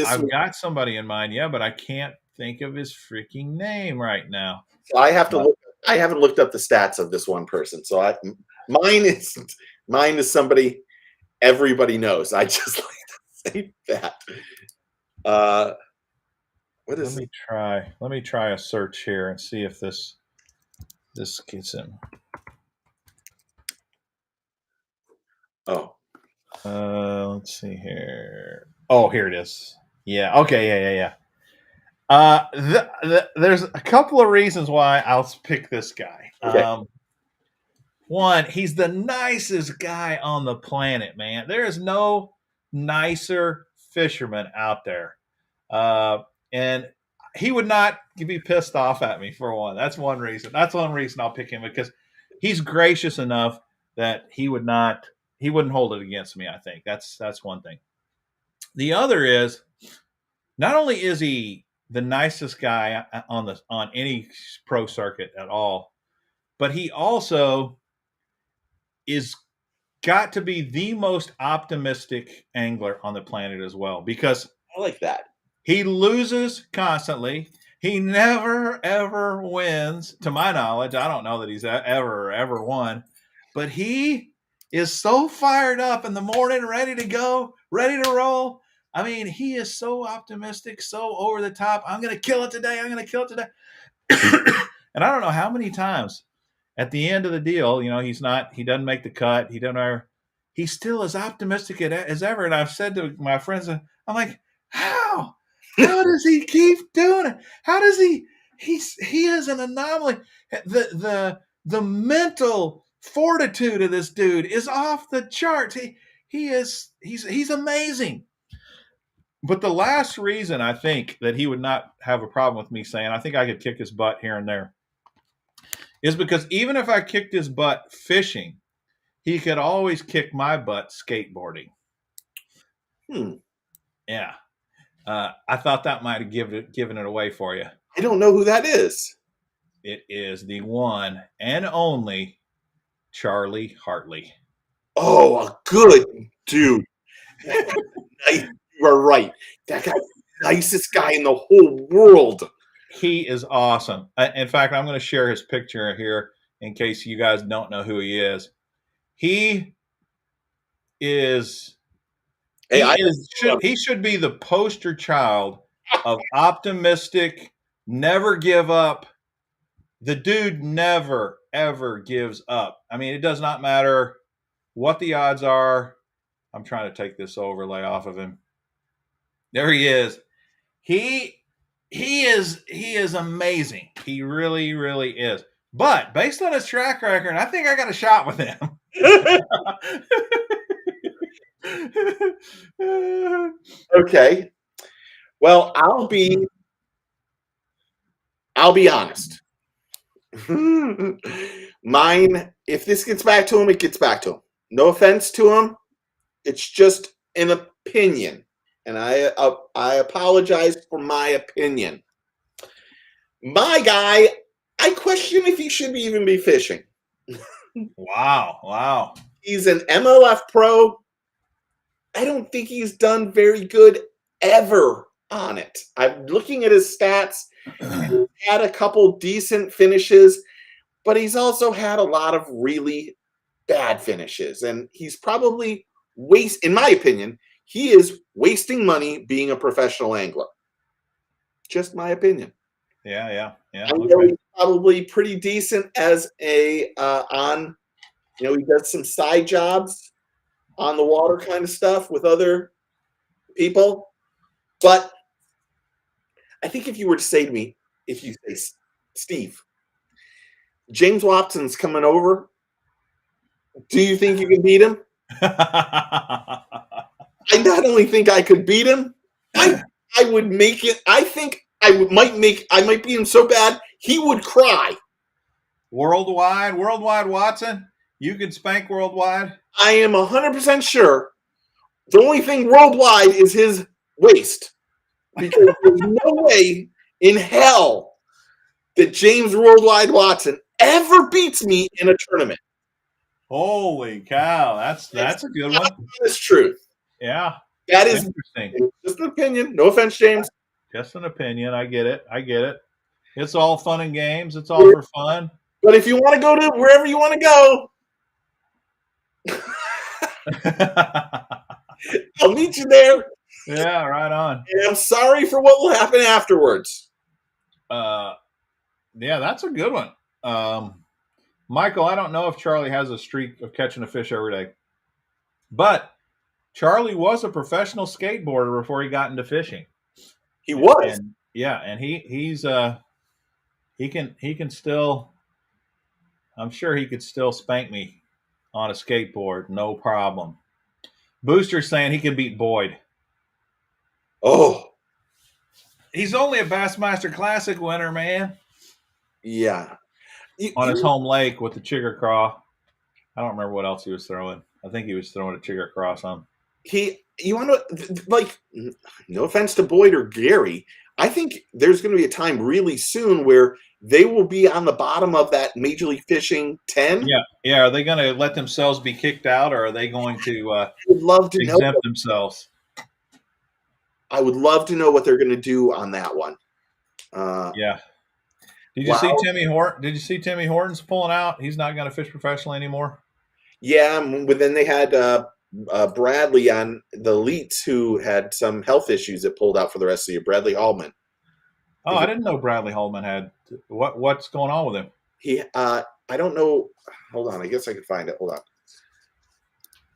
I've got somebody in mind, yeah, but I can't think of his freaking name right now.
So I have to look. I haven't looked up the stats of this one person. So mine is somebody everybody knows. I just like to say that. What is
Let me try a search here and see if this gets him.
Oh.
Let's see here. Oh, here it is. Yeah. Okay. There's a couple of reasons why I'll pick this guy.
Okay.
One, he's the nicest guy on the planet, man. There is no nicer fisherman out there. And he would not be pissed off at me, for one. That's one reason. That's one reason I'll pick him, because he's gracious enough that he wouldn't hold it against me, I think. That's one thing. The other is, not only is he the nicest guy on any pro circuit at all, but he also is got to be the most optimistic angler on the planet as well, because
I like that.
He loses constantly. He never, ever wins, to my knowledge. I don't know that he's ever won. But he is so fired up in the morning, ready to go, ready to roll. I mean, he is so optimistic, so over the top. I'm going to kill it today. I'm going to kill it today. And I don't know how many times at the end of the deal, he doesn't make the cut. He's still as optimistic as ever. And I've said to my friends, I'm like, how? How does he keep doing it? How does he is an anomaly. The mental fortitude of this dude is off the charts. He's amazing. But the last reason I think that he would not have a problem with me saying I think I could kick his butt here and there is because even if I kicked his butt fishing, he could always kick my butt skateboarding. Yeah. I thought that might have given it away for you.
I don't know who that is.
It is the one and only Charlie Hartley.
Oh, a good dude. You are right. That guy's the nicest guy in the whole world.
He is awesome. In fact, I'm going to share his picture here in case you guys don't know who he is. He is
Hey,
He should be the poster child of optimistic, never give up. The dude never ever gives up. I mean, it does not matter what the odds are. I'm trying to take this overlay off of him. There he is. He he is amazing. He really really is. But based on his track record, I think I got a shot with him.
okay. Well, I'll be honest. Mine, if this gets back to him, it gets back to him. No offense to him. It's just an opinion. And I apologize for my opinion. My guy, I question if he should even be fishing.
Wow.
He's an MLF pro. I don't think he's done very good ever on it. I'm looking at his stats. He's had a couple decent finishes, but he's also had a lot of really bad finishes. And he's probably in my opinion, he is wasting money being a professional angler. Just my opinion.
Yeah.
I know he's probably pretty decent as a he does some side jobs on the water kind of stuff with other people. But I think if you were to say to me, if you say, Steve, James Watson's coming over, do you think you can beat him? I not only think I could beat him, I would make it. I think I might beat him so bad he would cry.
Worldwide Watson, you could spank worldwide.
I am 100% sure. The only thing worldwide is his waist, because there's no way in hell that James Worldwide Watson ever beats me in a tournament.
Holy cow, that's a good one.
That's truth.
Yeah,
that is
interesting.
Just an opinion. No offense, James.
Just an opinion. I get it. It's all fun and games. It's all for fun.
But if you want to go to wherever you want to go, I'll meet you there.
Yeah, right on.
And I'm sorry for what will happen afterwards.
Yeah, that's a good one. Michael, I don't know if Charlie has a streak of catching a fish every day, but Charlie was a professional skateboarder before he got into fishing.
He was.
And he can still, I'm sure he could still spank me on a skateboard, no problem. Booster's saying he can beat Boyd.
Oh.
He's only a Bassmaster Classic winner, man.
Yeah.
On his home lake with the chigger craw. I don't remember what else he was throwing. I think he was throwing a chigger cross on.
You want to, like, no offense to Boyd or Gary, I think there's going to be a time really soon where they will be on the bottom of that Major League Fishing 10.
Yeah. Are they going to let themselves be kicked out, or are they going to
would love to
exempt themselves?
I would love to know what they're going to do on that one.
Yeah. Did you see Timmy Horton? Did you see Timmy Horton's pulling out? He's not going to fish professionally anymore.
Yeah, but then they had Bradley on the Elites who had some health issues that pulled out for the rest of the year. Bradley Hallman.
Oh, I didn't know Bradley Hallman had. What's going on with him?
I don't know. Hold on, I guess I could find it. Hold on.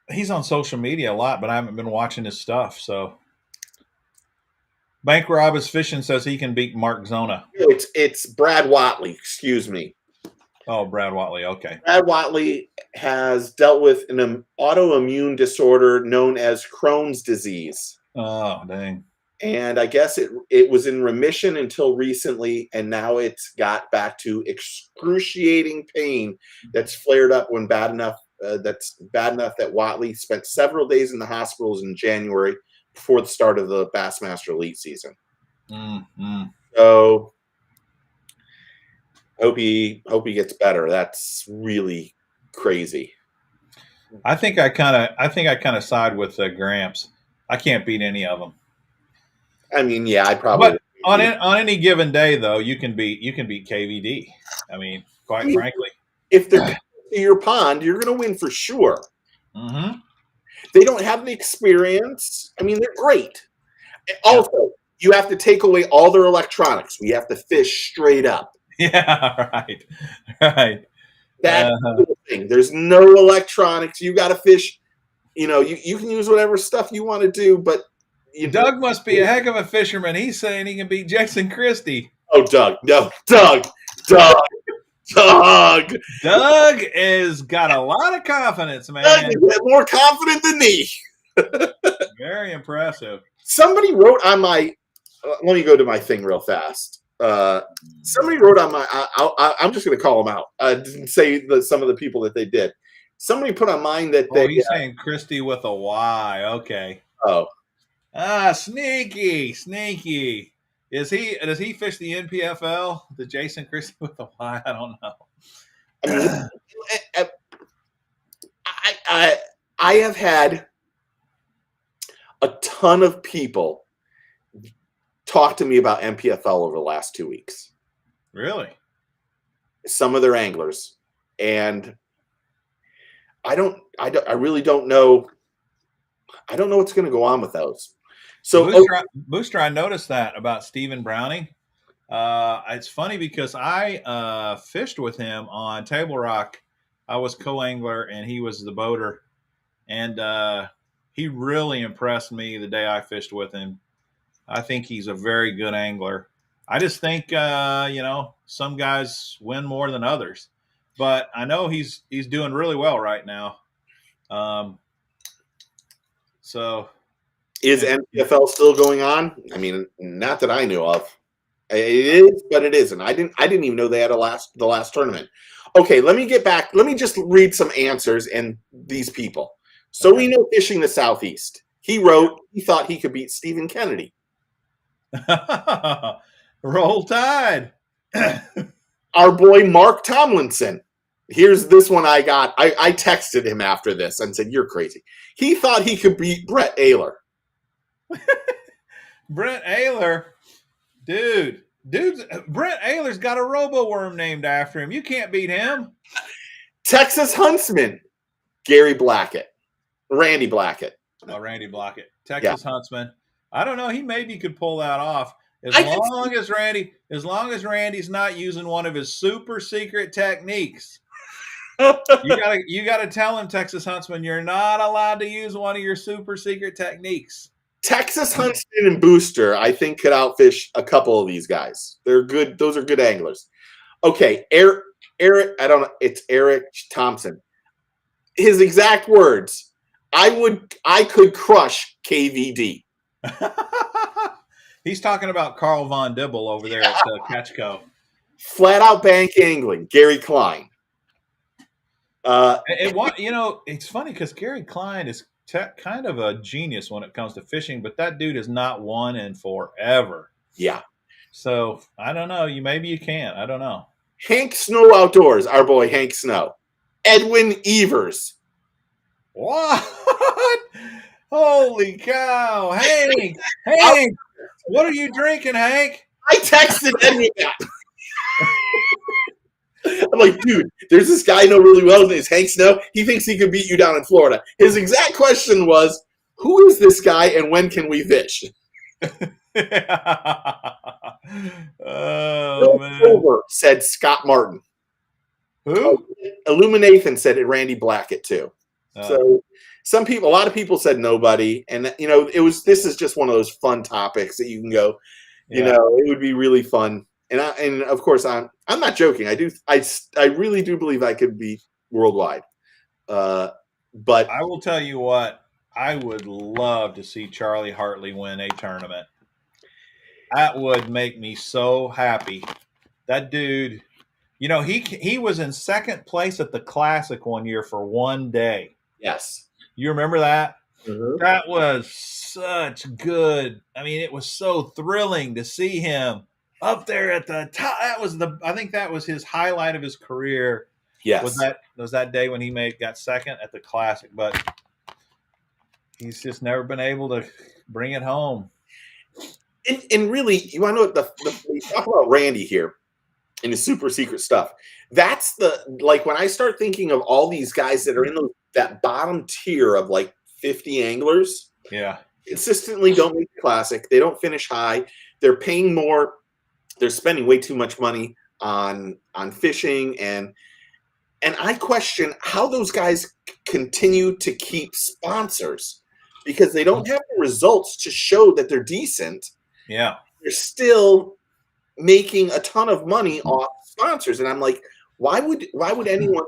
He's on social media a lot, but I haven't been watching his stuff. So, Bank Robbins Fishing says he can beat Mark Zona.
It's Brad Watley. Excuse me.
Oh, Brad Watley. Okay.
Brad Watley has dealt with an autoimmune disorder known as Crohn's disease.
Oh, dang.
And I guess it was in remission until recently, and now it's got back to excruciating pain that's flared up when bad enough. That's bad enough that Watley spent several days in the hospitals in January before the start of the Bassmaster Elite season.
Mm-hmm.
So hope he gets better. That's really crazy.
I think I kind of side with Gramps. I can't beat any of them.
I mean, yeah, I probably.
But on any given day, though, you can beat KVD. I mean, frankly,
if they're to your pond, you're going to win for sure.
Mm-hmm.
They don't have the experience. I mean, they're great.
Yeah.
Also, you have to take away all their electronics. We have to fish straight up.
Yeah. Right. Right.
That's
Uh,
the thing. There's no electronics. You got to fish. You can use whatever stuff you want to do, but
Doug must be a heck of a fisherman. He's saying he can beat Jason Christie.
oh, Doug, no, Doug, Doug.
Doug is got a lot of confidence,
Doug
man.
is more confident than me.
Very impressive.
Somebody wrote on my. Let me go to my thing real fast. Somebody wrote on my. I'm just going to call them out. I didn't say some of the people that they did. Somebody put on mine that they.
Oh, he's saying Christie with a Y. Okay.
Oh,
Sneaky, sneaky. Does he fish the NPFL? The Jason Christie with a Y? I don't know.
I mean, I have had a ton of people talk to me about NPFL over the last 2 weeks.
Really?
Some of their anglers, and I really don't know. I don't know what's going to go on with those. So,
Booster, I noticed that about Stephen Browning. It's funny because I fished with him on Table Rock. I was co-angler and he was the boater, and he really impressed me the day I fished with him. I think he's a very good angler. I just think some guys win more than others, but I know he's doing really well right now. So
is NPFL still going on? I mean, not that I knew of. It is, but it isn't. I didn't even know they had the last tournament. Okay, let me get back. Let me just read some answers and these people. So we know Fishing the Southeast. He wrote he thought he could beat Stephen Kennedy.
Roll Tide.
Our boy Mark Tomlinson. Here's this one I got. I texted him after this and said, "You're crazy." He thought he could beat Brett Ayler.
Brett Ayler, dude, Brett Ayler's got a robo-worm named after him. You can't beat him.
Texas Huntsman, Randy Blackett.
Oh, Randy Blackett, Texas Huntsman. I don't know. He maybe could pull that off as long as Randy's not using one of his super secret techniques. You gotta tell him, Texas Huntsman, you're not allowed to use one of your super secret techniques.
Texas Huntsman and Booster, I think, could outfish a couple of these guys. They're good. Those are good anglers. Okay, Eric. I don't know. It's Eric Thompson. His exact words: I could crush KVD.
He's talking about Carl Von Dibble over there at Catchco.
Flat out bank angling, Gary Klein.
It's funny because Gary Klein is kind of a genius when it comes to fishing, but that dude has not won in forever.
Yeah.
So I don't know. Maybe you can. I don't know.
Hank Snow Outdoors, our boy Hank Snow. Edwin Evers.
What? Holy cow, Hank! What are you drinking, Hank?
I texted Edwin that. I'm like, dude, there's this guy I know really well. His name's Hank Snow. He thinks he could beat you down in Florida. His exact question was, who is this guy and when can we fish?
Oh, man.
Over, said Scott Martin.
Who?
Illuminathan said it, Randy Blackett too. So a lot of people said nobody. And, this is just one of those fun topics that you can go, it would be really fun. And of course, I'm not joking. I really do believe I could be worldwide. But
I will tell you what, I would love to see Charlie Hartley win a tournament. That would make me so happy. That dude, he was in second place at the Classic one year for one day.
Yes.
You remember that?
Mm-hmm.
That was such good. I mean, it was so thrilling to see him up there at the top. I think that was his highlight of his career.
Yes.
Was that day when he got second at the Classic, but he's just never been able to bring it home.
And really, you want to know what we talk about Randy here and his super secret stuff. That's when I start thinking of all these guys that are in that bottom tier of like 50 anglers
Yeah.
consistently don't make the classic. They don't finish high. They're paying more. They're spending way too much money on fishing, and I question how those guys continue to keep sponsors because they don't have the results to show that they're decent.
Yeah.
They're still making a ton of money off sponsors, and I'm like, why would anyone?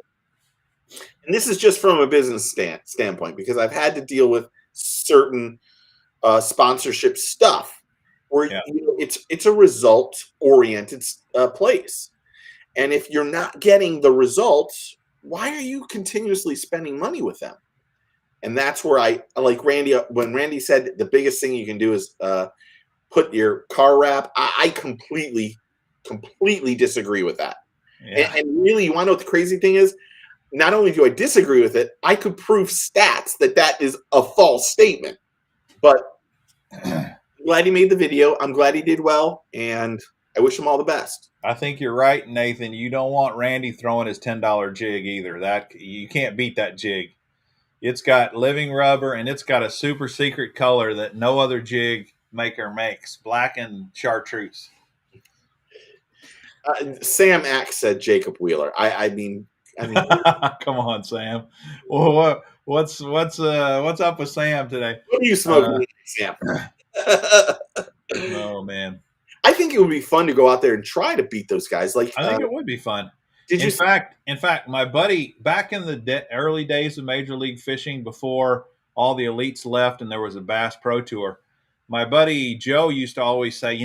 And this is just from a business standpoint because I've had to deal with certain sponsorship stuff where
Yeah.
it's a result oriented place, and if you're not getting the results, why are you continuously spending money with them? And that's where I like Randy. When Randy said the biggest thing you can do is put your car wrap, I completely disagree with that.
Yeah.
And really, you want to know what the crazy thing is? Not only do I disagree with it, I could prove stats that is a false statement. But I'm glad he made the video. I'm glad he did well, and I wish him all the best.
I think you're right, Nathan. You don't want Randy throwing his $10 jig either. That you can't beat that jig. It's got living rubber and it's got a super secret color that no other jig maker makes. Black and chartreuse.
Sam Axe said Jacob Wheeler. I mean,
come on, Sam. Well, what's up with Sam today?
What are you smoking, Sam?
Oh man,
I think it would be fun to go out there and try to beat those guys. Like,
I think it would be fun.
Did you?
In fact, my buddy back in the early days of Major League Fishing, before all the elites left and there was a Bass Pro Tour, my buddy Joe used to always say,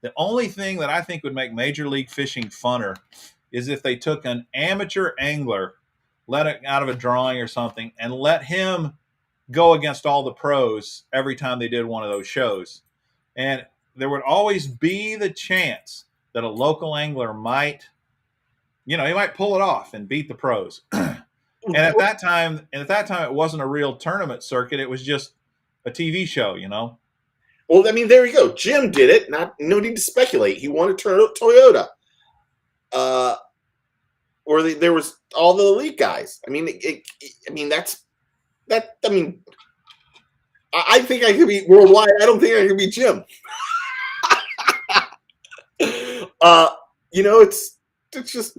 the only thing that I think would make Major League Fishing funner is if they took an amateur angler, let it out of a drawing or something, and let him go against all the pros every time they did one of those shows. And there would always be the chance that a local angler might, he might pull it off and beat the pros. And at that time, it wasn't a real tournament circuit. It was just a TV show,
Well, I mean, there you go. Jim did it. No need to speculate. He won a Toyota. Or there was all the elite guys. I mean, I mean, I think I could beat worldwide. I don't think I could beat Jim. It's just.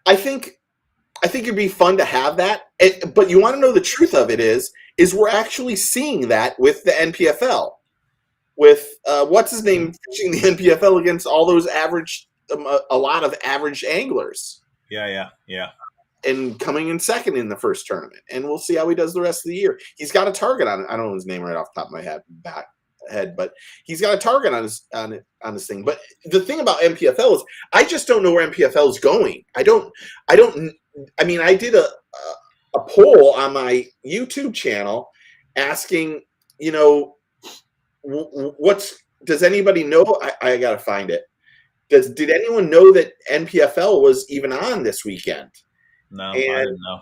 I think it'd be fun to have that. But you want to know the truth of it is we're actually seeing that with the NPFL, with what's his name fishing the NPFL against all those average, a lot of average anglers.
Yeah.
And coming in second in the first tournament, and we'll see how he does the rest of the year. He's got a target on it. I don't know his name right off the top of my head, but he's got a target on his thing. But the thing about NPFL is, I just don't know where NPFL is going. I mean, I did a poll on my YouTube channel asking, does anybody know? I got to find it. Did anyone know that NPFL was even on this weekend?
No, I didn't know.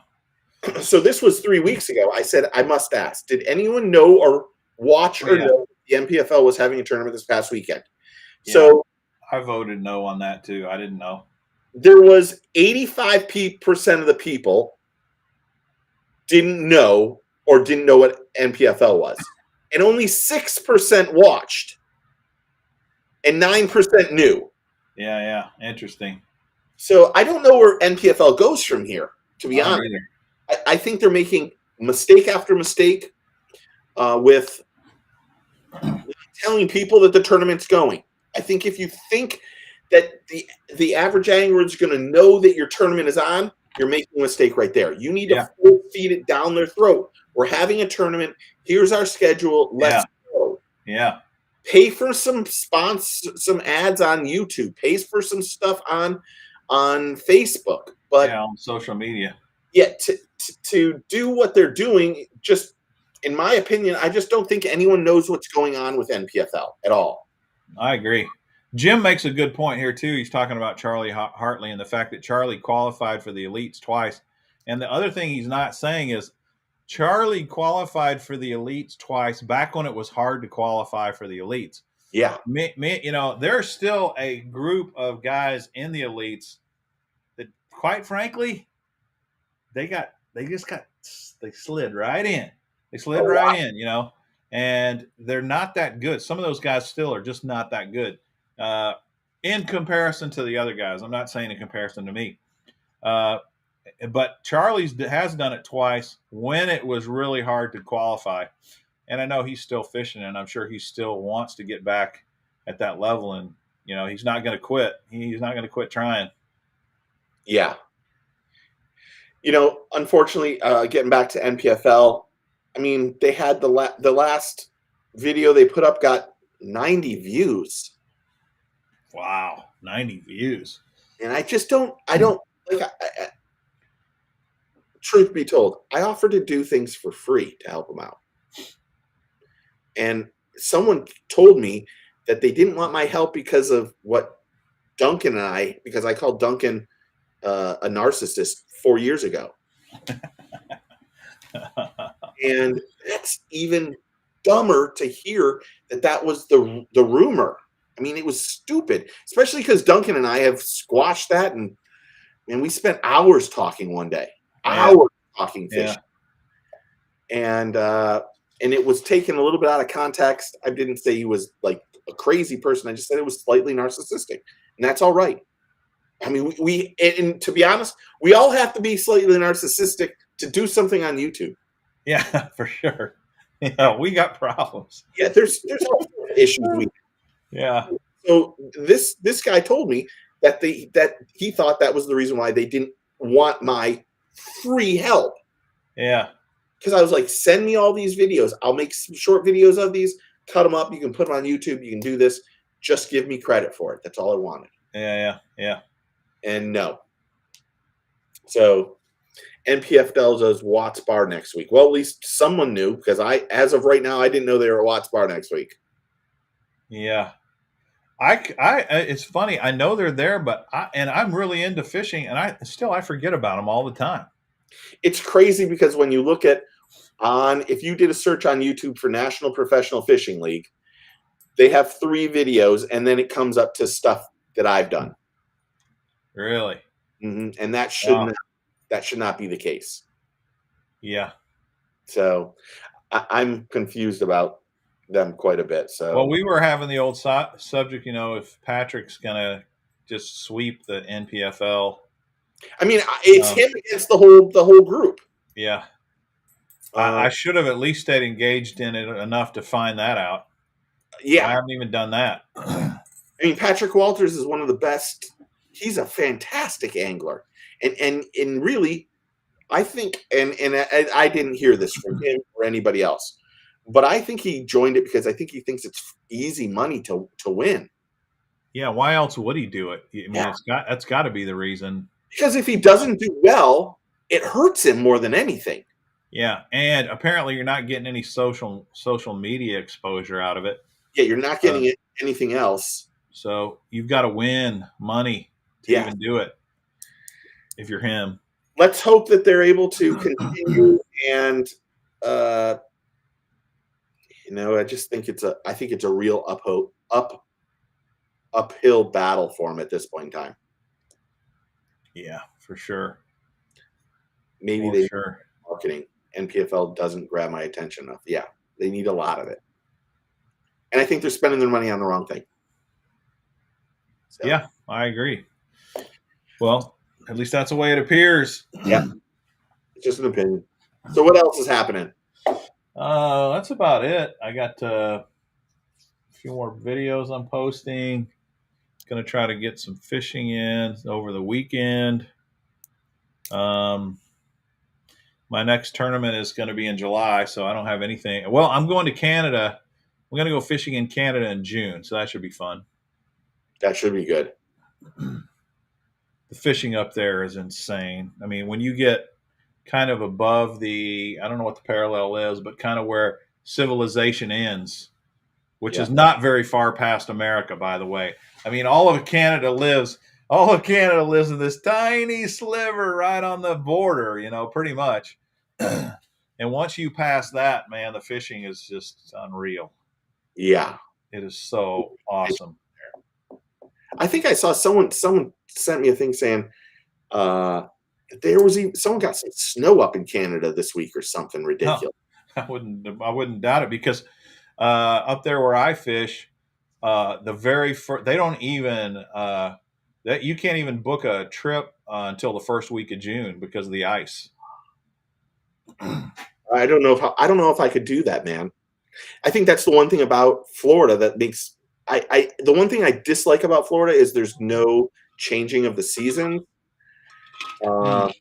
So this was 3 weeks ago. I said, I must ask, did anyone know or watch or know the NPFL was having a tournament this past weekend? Yeah. So
I voted no on that too. I didn't know.
There was 85% of the people didn't know or didn't know what NPFL was. And only 6% watched. And 9% knew.
Yeah. Interesting.
So I don't know where NPFL goes from here, to be honest. I think they're making mistake after mistake with telling people that the tournament's going. I think if you think that the average angler is going to know that your tournament is on, you're making a mistake right there. You need to feed it down their throat. We're having a tournament. Here's our schedule. Let's go.
Yeah.
Pay for some ads on YouTube. Pay for some stuff on Facebook. But
on social media.
Yeah, to do what they're doing, just in my opinion, I just don't think anyone knows what's going on with NPFL at all.
I agree. Jim makes a good point here too. He's talking about Charlie Hartley and the fact that Charlie qualified for the elites twice. And the other thing he's not saying is Charlie qualified for the elites twice back when it was hard to qualify for the elites.
Yeah.
There's still a group of guys in the elites that, quite frankly, they got they slid right in. They slid
Oh
right
wow.
in, and they're not that good. Some of those guys still are just not that good uh, in comparison to the other guys. I'm not saying in comparison to me. Uh, but Charlie's has done it twice when it was really hard to qualify. And I know he's still fishing, and I'm sure he still wants to get back at that level. And he's not going to quit. He's not going to quit trying.
Yeah. Unfortunately, getting back to NPFL, I mean, they had the last video they put up got 90 views,
Wow, 90 views.
and I don't like. Truth be told, I offer to do things for free to help them out, and someone told me that they didn't want my help because of what Duncan and because I called Duncan a narcissist 4 years ago. And that's even dumber to hear that was the rumor. I mean, it was stupid, especially because Duncan and I have squashed that, and we spent hours talking one day,
Yeah.
hours talking fishing,
Yeah.
and it was taken a little bit out of context. I didn't say he was like a crazy person. I just said it was slightly narcissistic, and that's all right. I mean, and to be honest, we all have to be slightly narcissistic to do something on YouTube.
Yeah, for sure. Yeah, we got problems.
Yeah, there's all issues we.
Yeah.
So this guy told me that he thought that was the reason why they didn't want my free help.
Yeah.
Because I was like, send me all these videos. I'll make some short videos of these, cut them up. You can put them on YouTube. You can do this. Just give me credit for it. That's all I wanted.
Yeah.
And no. So NPFL does Watts Bar next week. Well, at least someone knew, because as of right now, I didn't know they were at Watts Bar next week.
Yeah. It's funny. I know they're there, but I'm really into fishing, and I forget about them all the time.
It's crazy because when you look at if you did a search on YouTube for National Professional Fishing League, they have 3 videos, and then it comes up to stuff that I've done.
Really?
Mm-hmm. And that should not be the case.
Yeah.
So I'm confused about them quite a bit. So
well, we were having the old subject, if Patrick's gonna just sweep the NPFL.
I mean, it's him against the whole group.
Yeah. I should have at least stayed engaged in it enough to find that out.
Yeah.
I haven't even done that.
I mean, Patrick Walters is one of the best. He's a fantastic angler. And really, I think, and I didn't hear this from him or anybody else, but I think he joined it because I think he thinks it's easy money to win.
Yeah, why else would he do it? I mean, that's got to be the reason.
Because if he doesn't do well, it hurts him more than anything.
Yeah, and apparently you're not getting any social media exposure out of it.
Yeah, you're not getting anything else.
So you've got to win money to even do it if you're him.
Let's hope that they're able to continue, and I just think I think it's a real uphill battle for him at this point in time.
Yeah, for sure.
Maybe they marketing. NPFL doesn't grab my attention enough. Yeah, they need a lot of it, and I think they're spending their money on the wrong thing.
So. Yeah, I agree. Well, at least that's the way it appears.
Yeah, it's just an opinion. So what else is happening?
That's about it. I got a few more videos I'm posting. Going to try to get some fishing in over the weekend. My next tournament is going to be in July, so I don't have anything. Well, I'm going to Canada. I'm going to go fishing in Canada in June, so that should be fun.
That should be good.
The fishing up there is insane. I mean, when you get kind of above I don't know what the parallel is, but kind of where civilization ends, which is not very far past America, by the way. I mean, all of Canada lives in this tiny sliver right on the border, pretty much. And once you pass that, man, the fishing is just unreal.
Yeah.
It is so awesome.
I think I saw someone sent me a thing saying, There was even someone got some snow up in Canada this week or something
No,
ridiculous.
I wouldn't doubt it because up there where I fish, the very first they don't even that you can't even book a trip until the first week of June because of the ice.
I don't know if I could do that, man. I think that's the one thing about Florida that makes the one thing I dislike about Florida is there's no changing of the season.
Mm.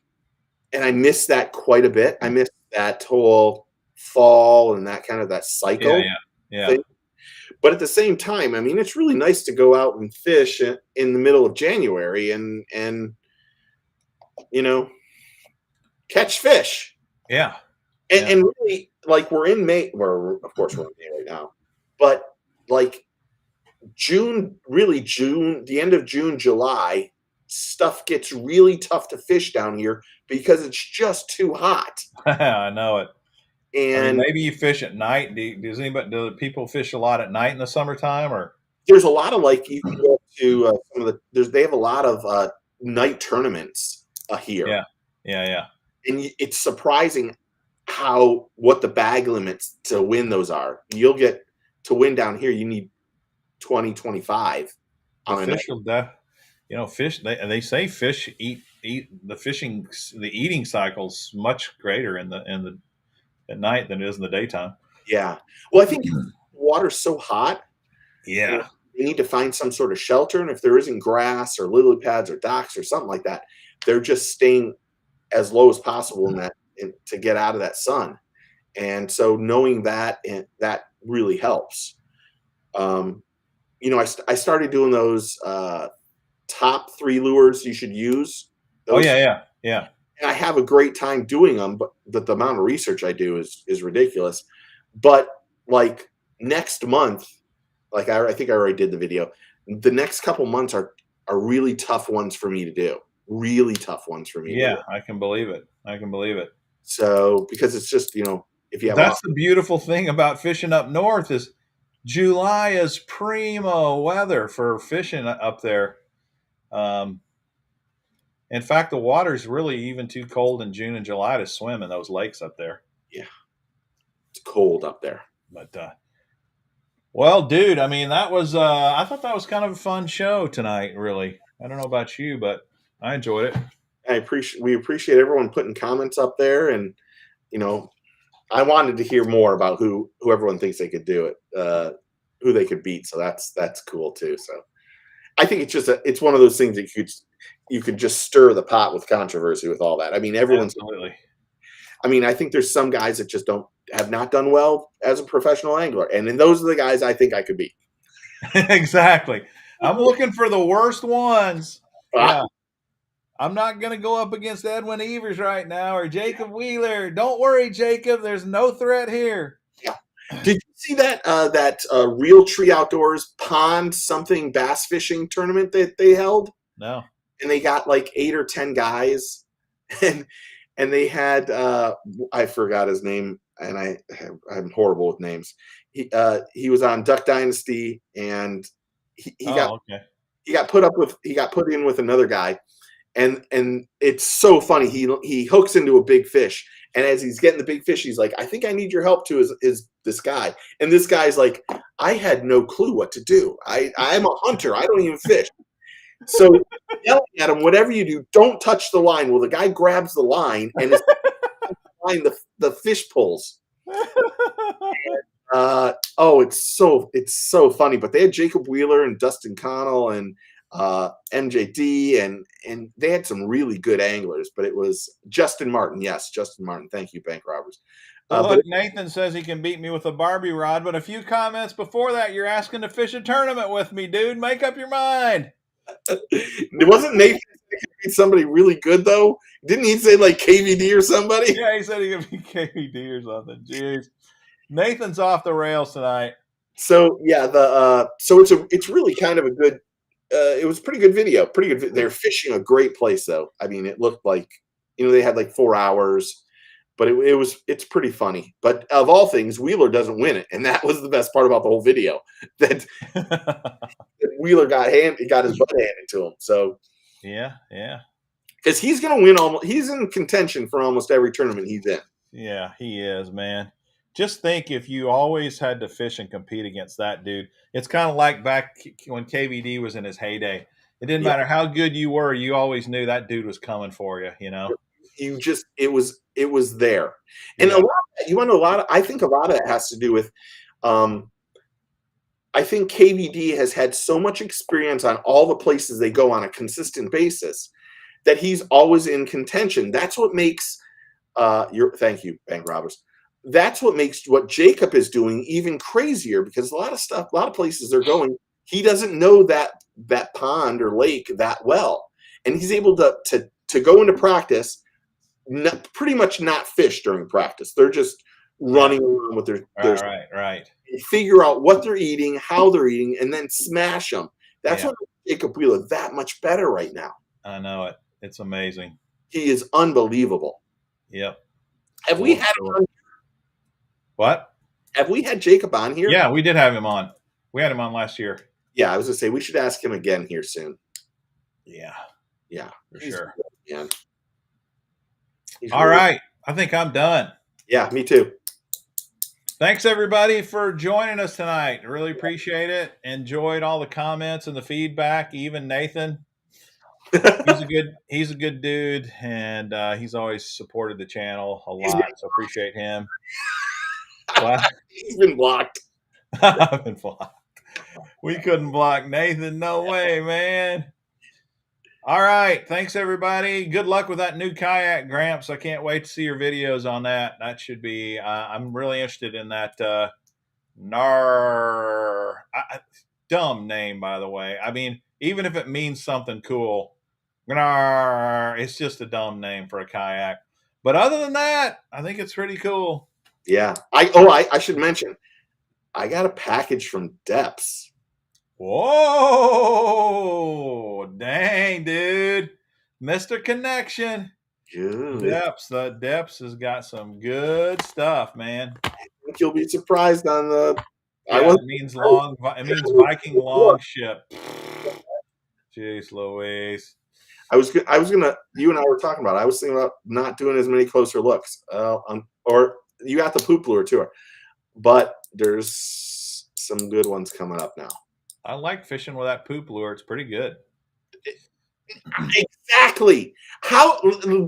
And I miss that quite a bit. I miss that whole fall and that kind of that
Yeah,
cycle
yeah, yeah.
thing. But at the same time, I mean, it's really nice to go out and fish in the middle of January and you know catch fish.
Yeah,
And,
yeah.
and really, like we're in May. We're of course we're in May right now, but like June, really June, the end of June, July, stuff gets really tough to fish down here because it's just too hot.
I know it. I mean,
And
maybe you fish at night. Do people fish a lot at night in the summertime or?
there's a lot of like you can go to some of the they have a lot of night tournaments here,
Yeah, yeah, yeah.
and it's surprising how what the bag limits to win those are. You'll get to win down here. You need 20, 25
The
on a night.
fish will fish. They say fish eat the eating cycle's much greater in the at night than it is in the daytime.
Yeah. Well, I think the water's so hot, you know,
Yeah,
they need to find some sort of shelter, and if there isn't grass or lily pads or docks or something like that, they're just staying as low as possible to get out of that sun. And so knowing that and that really helps. Um, I started doing those top 3 lures you should use.
oh
Those,
yeah, yeah, yeah.
and I have a great time doing them, but the amount of research I do is ridiculous. But like next month, like I think I already did the video. The next couple months are really tough ones for me to do. Really tough ones for me to do.
Yeah, I can believe it. I can believe it.
So because it's just if you have off,
That's the beautiful thing about fishing up north is July is primo weather for fishing up there. Um, in fact, the water's really even too cold in June and July to swim in those lakes up there.
yeah, it's cold up there.
But well, dude, I mean that was I thought that was kind of a fun show tonight, really. I don't know about you, but I enjoyed it.
We appreciate everyone putting comments up there, and you know I wanted to hear more about who everyone thinks they could do it, who they could beat. So that's cool too. So I think it's one of those things that you could just stir the pot with controversy with all that. I mean, everyone's.
Absolutely.
I mean, I think there's some guys that just have not done well as a professional angler, and then those are the guys I think I could beat.
Exactly. I'm looking for the worst ones.
Ah,
Yeah. I'm not going to go up against Edwin Evers right now or Jacob Wheeler. Don't worry, Jacob. There's no threat here.
yeah. Did you see that Real Tree Outdoors pond something bass fishing tournament that they held?
No.
And they got like 8 or 10 guys, and they had I forgot his name, and I'm horrible with names. He was on Duck Dynasty, and he got
Okay.
he got put in with another guy, and it's so funny. He hooks into a big fish, and as he's getting the big fish, he's like, "I think I need your help too." Is this guy? And this guy's like, "I had no clue what to do. I'm a hunter. I don't even fish." So yelling at him, "Whatever you do, don't touch the line." Well, the guy grabs the line, and it's line the fish pulls. It's so funny. But they had Jacob Wheeler and Dustin Connell and MJD, and they had some really good anglers. But it was Justin Martin. Yes, Justin Martin. Thank you, Bank Robbers.
Look, Nathan says he can beat me with a Barbie rod, but a few comments before that, you're asking to fish a tournament with me, dude. Make up your mind.
It wasn't Nathan somebody really good though. Didn't he say like KVD or somebody?
Yeah, he said he could be KVD or something. Jeez. Nathan's off the rails tonight.
So yeah, it's really kind of a good. It was a pretty good video. Pretty good. They're fishing a great place though. I mean, it looked like they had like 4 hours, but it's pretty funny. But of all things, Wheeler doesn't win it, and that was the best part about the whole video. That Wheeler got his butt handed to him. So
yeah.
because he's going to win almost. He's in contention for almost every tournament he's in.
Yeah, he is, man. Just think if you always had to fish and compete against that dude. It's kind of like back when KVD was in his heyday. It didn't
Yeah.
matter how good you were, you always knew that dude was coming for you, you know?
You just it was there, and
Yeah.
you want to know a lot. I think a lot of it has to do with. I think KVD has had so much experience on all the places they go on a consistent basis that he's always in contention. That's what makes thank you, Bank Robbers. That's what makes what Jacob is doing even crazier, because a lot of places they're going, he doesn't know that pond or lake that well, and he's able to go into practice, pretty much not fish during practice. They're just running around with their
right.
figure out what they're eating, how they're eating, and then smash them. That's what makes Jacob Wheeler that much better right now.
I know it. It's amazing.
He is unbelievable.
Yep.
Have we had him on?
What?
Have we had Jacob on here?
Yeah, we did have him on. We had him on last year.
Yeah, I was gonna say we should ask him again here soon.
Yeah,
for
sure.
Good, man.
All right, I think I'm done.
Yeah, me too.
Thanks everybody for joining us tonight. Really appreciate it. Enjoyed all the comments and the feedback. Even Nathan, he's a good dude, and he's always supported the channel a lot. So appreciate him. What?
He's been blocked.
I've been blocked. We couldn't block Nathan. No way, man. All right. Thanks, everybody. Good luck with that new kayak, Gramps. I can't wait to see your videos on that. That should be I'm really interested in that dumb name, by the way. I mean, even if it means something cool, it's just a dumb name for a kayak. But other than that, I think it's pretty cool.
Yeah. I should mention, I got a package from Depths.
Whoa, dang, dude. Mr. Connection.
Good.
The Depths has got some good stuff, man.
I think you'll be surprised on the
it means Viking longship. Jeez Louise.
I was gonna, you and I were talking about it. I was thinking about not doing as many closer looks. Or you got the poop lure too. But there's some good ones coming up now.
I like fishing with that poop lure. It's pretty good.
Exactly.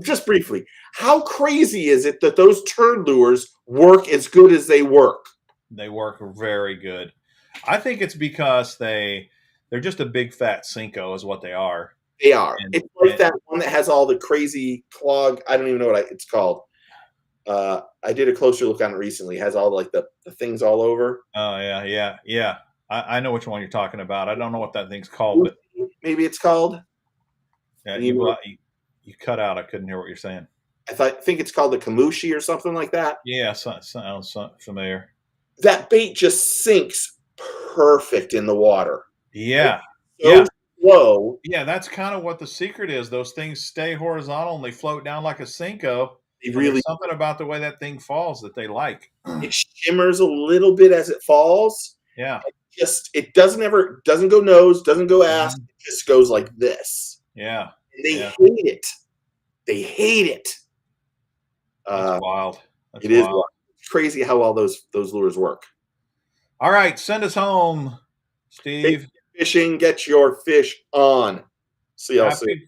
Just briefly, how crazy is it that those turd lures work as good as they work?
They work very good. I think it's because they're just a big fat Cinco is what they are.
They are. It's like that one that has all the crazy clog. I don't even know what it's called. I did a closer look on it recently. It has all like the things all over.
Oh yeah. I know which one you're talking about. I don't know what that thing's called, but
maybe it's called.
Yeah, you cut out. I couldn't hear what you're saying.
I think it's called the Kamushi or something like that.
Yeah, sounds familiar.
That bait just sinks perfect in the water.
Yeah,
slow.
Yeah, that's kind of what the secret is. Those things stay horizontal and they float down like a Cinco.
There's
something about the way that thing falls that they like.
It shimmers a little bit as it falls.
Yeah.
It doesn't go nose, doesn't go ass. It just goes like this.
Yeah.
And they hate it. They hate it.
That's wild.
It is wild. It's crazy how all those lures work.
All right, send us home, Steve.
Fishing, get your fish on. See y'all soon.